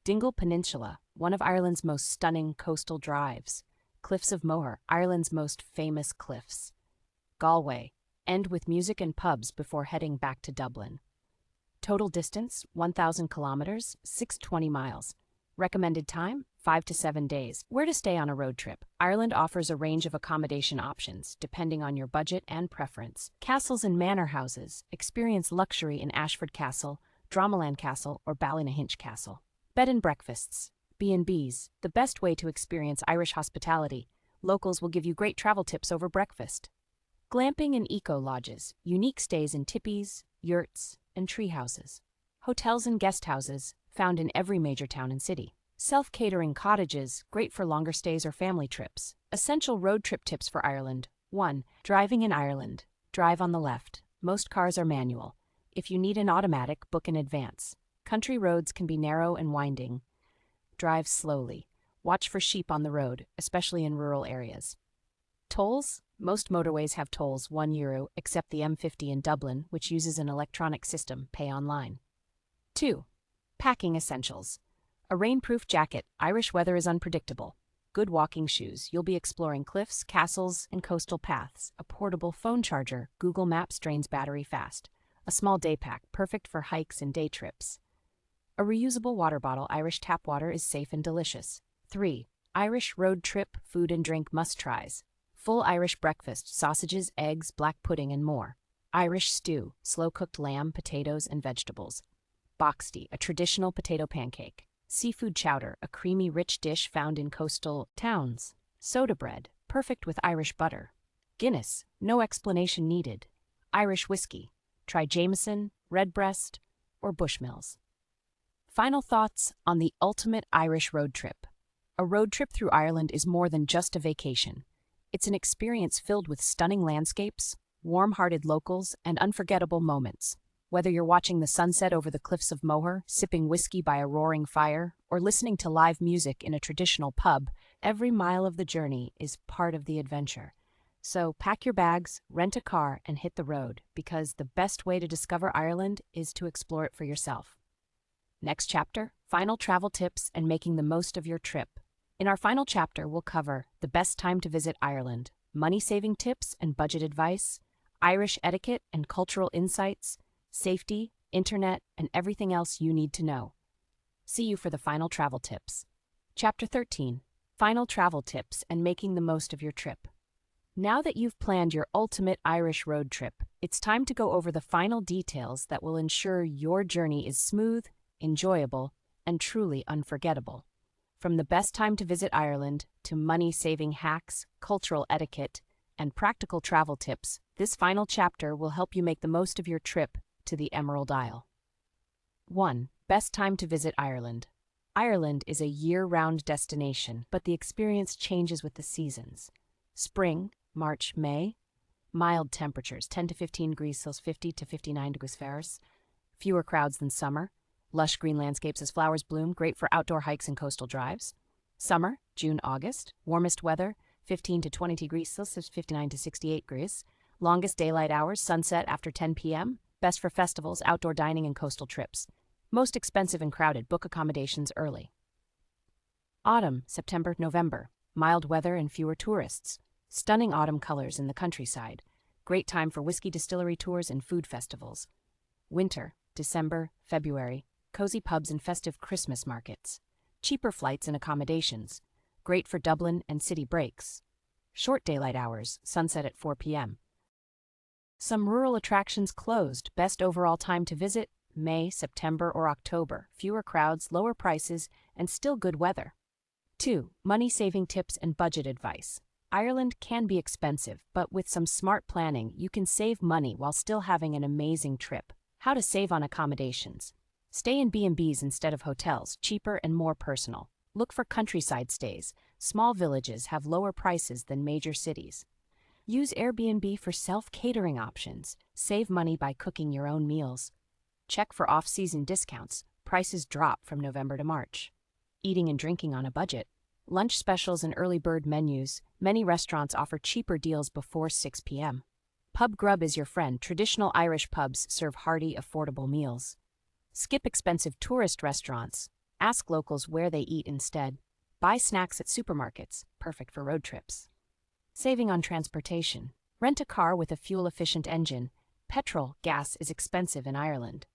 Speaker 1: Dingle Peninsula, one of Ireland's most stunning coastal drives. Cliffs of Moher, Ireland's most famous cliffs. Galway, end with music and pubs before heading back to Dublin. Total distance 1,000 kilometers, 620 miles. Recommended time 5 to 7 days. Where to stay on a road trip? Ireland offers a range of accommodation options, depending on your budget and preference. Castles and manor houses. Experience luxury in Ashford Castle, Dromaland Castle, or Ballynahinch Castle. Bed and breakfasts. B&Bs, the best way to experience Irish hospitality. Locals will give you great travel tips over breakfast. Glamping and eco-lodges. Unique stays in tippies, yurts, and tree houses. Hotels and guest houses, found in every major town and city. Self-catering cottages, great for longer stays or family trips. Essential road trip tips for Ireland. 1. Driving in Ireland. Drive on the left. Most cars are manual. If you need an automatic, book in advance. Country roads can be narrow and winding. Drive slowly. Watch for sheep on the road, especially in rural areas. Tolls? Most motorways have tolls, €1, except the M50 in Dublin, which uses an electronic system, pay online. 2. Packing essentials. A rainproof jacket. Irish weather is unpredictable. Good walking shoes. You'll be exploring cliffs, castles, and coastal paths. A portable phone charger. Google Maps drains battery fast. A small day pack, perfect for hikes and day trips. A reusable water bottle. Irish tap water is safe and delicious. 3. Irish road trip food and drink must-tries. Full Irish breakfast, sausages, eggs, black pudding, and more. Irish stew, slow-cooked lamb, potatoes, and vegetables. Boxty, a traditional potato pancake. Seafood chowder, a creamy, rich dish found in coastal towns. Soda bread, perfect with Irish butter. Guinness, no explanation needed. Irish whiskey, try Jameson, Redbreast, or Bushmills. Final thoughts on the ultimate Irish road trip. A road trip through Ireland is more than just a vacation. It's an experience filled with stunning landscapes, warm-hearted locals, and unforgettable moments. Whether you're watching the sunset over the Cliffs of Moher, sipping whiskey by a roaring fire, or listening to live music in a traditional pub, every mile of the journey is part of the adventure. So pack your bags, rent a car, and hit the road, because the best way to discover Ireland is to explore it for yourself. Next chapter, final travel tips and making the most of your trip. In our final chapter, we'll cover the best time to visit Ireland, money-saving tips and budget advice, Irish etiquette and cultural insights, safety, internet, and everything else you need to know. See you for the final travel tips. Chapter 13, Final Travel Tips and Making the Most of Your Trip. Now that you've planned your ultimate Irish road trip, it's time to go over the final details that will ensure your journey is smooth, enjoyable, and truly unforgettable. From the best time to visit Ireland to money-saving hacks, cultural etiquette, and practical travel tips, this final chapter will help you make the most of your trip to the Emerald Isle. 1. Best time to visit Ireland. Ireland is a year-round destination, but the experience changes with the seasons. Spring, March, May, mild temperatures, 10 to 15 degrees Celsius, 50 to 59 degrees Fahrenheit, fewer crowds than summer, lush green landscapes as flowers bloom, great for outdoor hikes and coastal drives. Summer, June, August, warmest weather, 15 to 20 degrees Celsius, 59 to 68 degrees, longest daylight hours, sunset after 10 p.m., best for festivals, outdoor dining, and coastal trips. Most expensive and crowded, book accommodations early. Autumn, September, November, mild weather and fewer tourists. Stunning autumn colors in the countryside. Great time for whiskey distillery tours and food festivals. Winter, December, February, cozy pubs and festive Christmas markets. Cheaper flights and accommodations. Great for Dublin and city breaks. Short daylight hours, sunset at 4 p.m. Some rural attractions closed. Best overall time to visit, May, September, or October. Fewer crowds, lower prices, and still good weather. 2. Money-saving tips and budget advice. Ireland can be expensive, but with some smart planning, you can save money while still having an amazing trip. How to save on accommodations. Stay in B&Bs instead of hotels, cheaper and more personal. Look for countryside stays. Small villages have lower prices than major cities. Use Airbnb for self-catering options. Save money by cooking your own meals. Check for off-season discounts. Prices drop from November to March. Eating and drinking on a budget. Lunch specials and early bird menus. Many restaurants offer cheaper deals before 6 p.m. Pub grub is your friend. Traditional Irish pubs serve hearty, affordable meals. Skip expensive tourist restaurants. Ask locals where they eat instead. Buy snacks at supermarkets, perfect for road trips. Saving on transportation. Rent a car with a fuel-efficient engine. Petrol, gas is expensive in Ireland.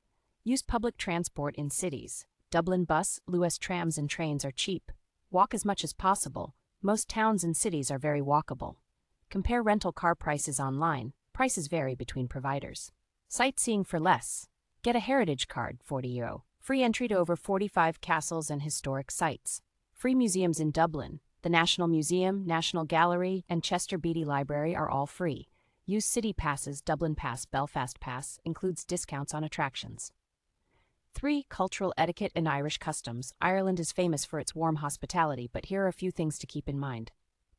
Speaker 1: Use public transport in cities. Dublin bus, Luas trams and trains are cheap. Walk as much as possible. Most towns and cities are very walkable. Compare rental car prices online. Prices vary between providers. Sightseeing for less. Get a heritage card, €40. Free entry to over 45 castles and historic sites. Free museums in Dublin. The National Museum, National Gallery, and Chester Beatty Library are all free. Use city passes. Dublin Pass, Belfast Pass includes discounts on attractions. 3. Cultural etiquette and Irish customs. Ireland is famous for its warm hospitality, but here are a few things to keep in mind.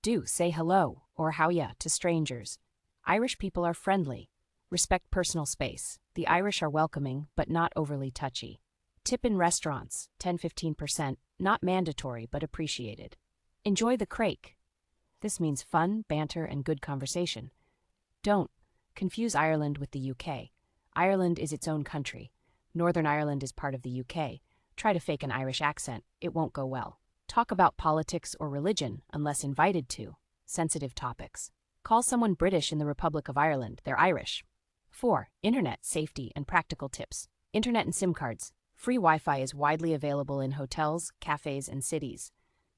Speaker 1: Do say hello, or howya, to strangers. Irish people are friendly. Respect personal space. The Irish are welcoming, but not overly touchy. Tip in restaurants, 10-15%, not mandatory, but appreciated. Enjoy the craic. This means fun, banter, and good conversation. Don't confuse Ireland with the UK. Ireland is its own country. Northern Ireland is part of the UK. Try to fake an Irish accent. It won't go well. Talk about politics or religion, unless invited to. Sensitive topics. Call someone British in the Republic of Ireland. They're Irish. 4. Internet safety and practical tips. Internet and SIM cards. Free Wi-Fi is widely available in hotels, cafes, and cities.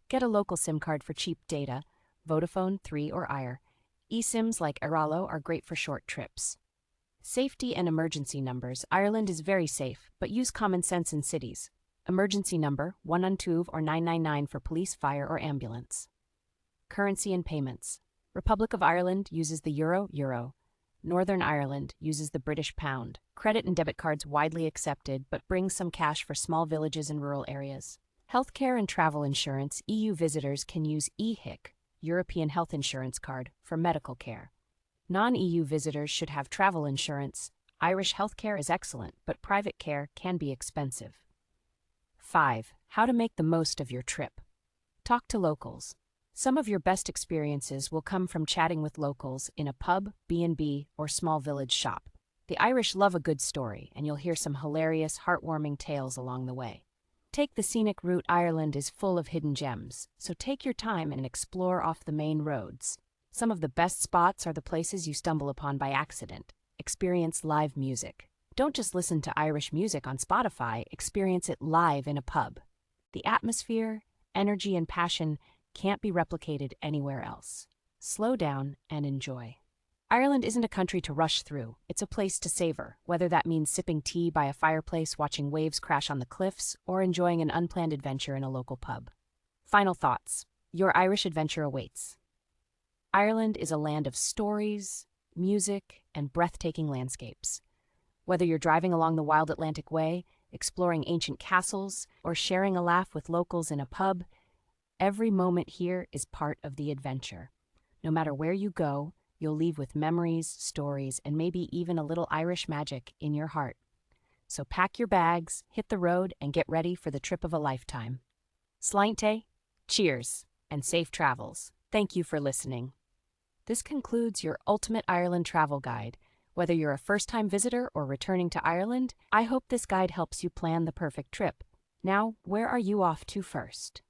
Speaker 1: Get a local SIM card for cheap data. Vodafone, 3, or Eir. eSIMs like Airalo are great for short trips. Safety and emergency numbers. Ireland is very safe, but use common sense in cities. Emergency number, 112 or 999 for police, fire, or ambulance. Currency and payments. Republic of Ireland uses the euro. Northern Ireland uses the British pound. Credit and debit cards widely accepted, but bring some cash for small villages and rural areas. Healthcare and travel insurance. EU visitors can use EHIC, European Health Insurance Card, for medical care. Non-EU visitors should have travel insurance. Irish healthcare is excellent, but private care can be expensive. 5. How to make the most of your trip. Talk to locals. Some of your best experiences will come from chatting with locals in a pub, B&B, or small village shop. The Irish love a good story, and you'll hear some hilarious, heartwarming tales along the way. Take the scenic route. Ireland is full of hidden gems, so take your time and explore off the main roads. Some of the best spots are the places you stumble upon by accident. Experience live music. Don't just listen to Irish music on Spotify, experience it live in a pub. The atmosphere, energy, and passion can't be replicated anywhere else. Slow down and enjoy. Ireland isn't a country to rush through, it's a place to savor, whether that means sipping tea by a fireplace, watching waves crash on the cliffs, or enjoying an unplanned adventure in a local pub. Final thoughts. Your Irish adventure awaits. Ireland is a land of stories, music, and breathtaking landscapes. Whether you're driving along the wild Atlantic Way, exploring ancient castles, or sharing a laugh with locals in a pub, every moment here is part of the adventure. No matter where you go, you'll leave with memories, stories, and maybe even a little Irish magic in your heart. So pack your bags, hit the road, and get ready for the trip of a lifetime. Slainte, cheers, and safe travels. Thank you for listening. This concludes your Ultimate Ireland Travel Guide. Whether you're a first-time visitor or returning to Ireland, I hope this guide helps you plan the perfect trip. Now, where are you off to first?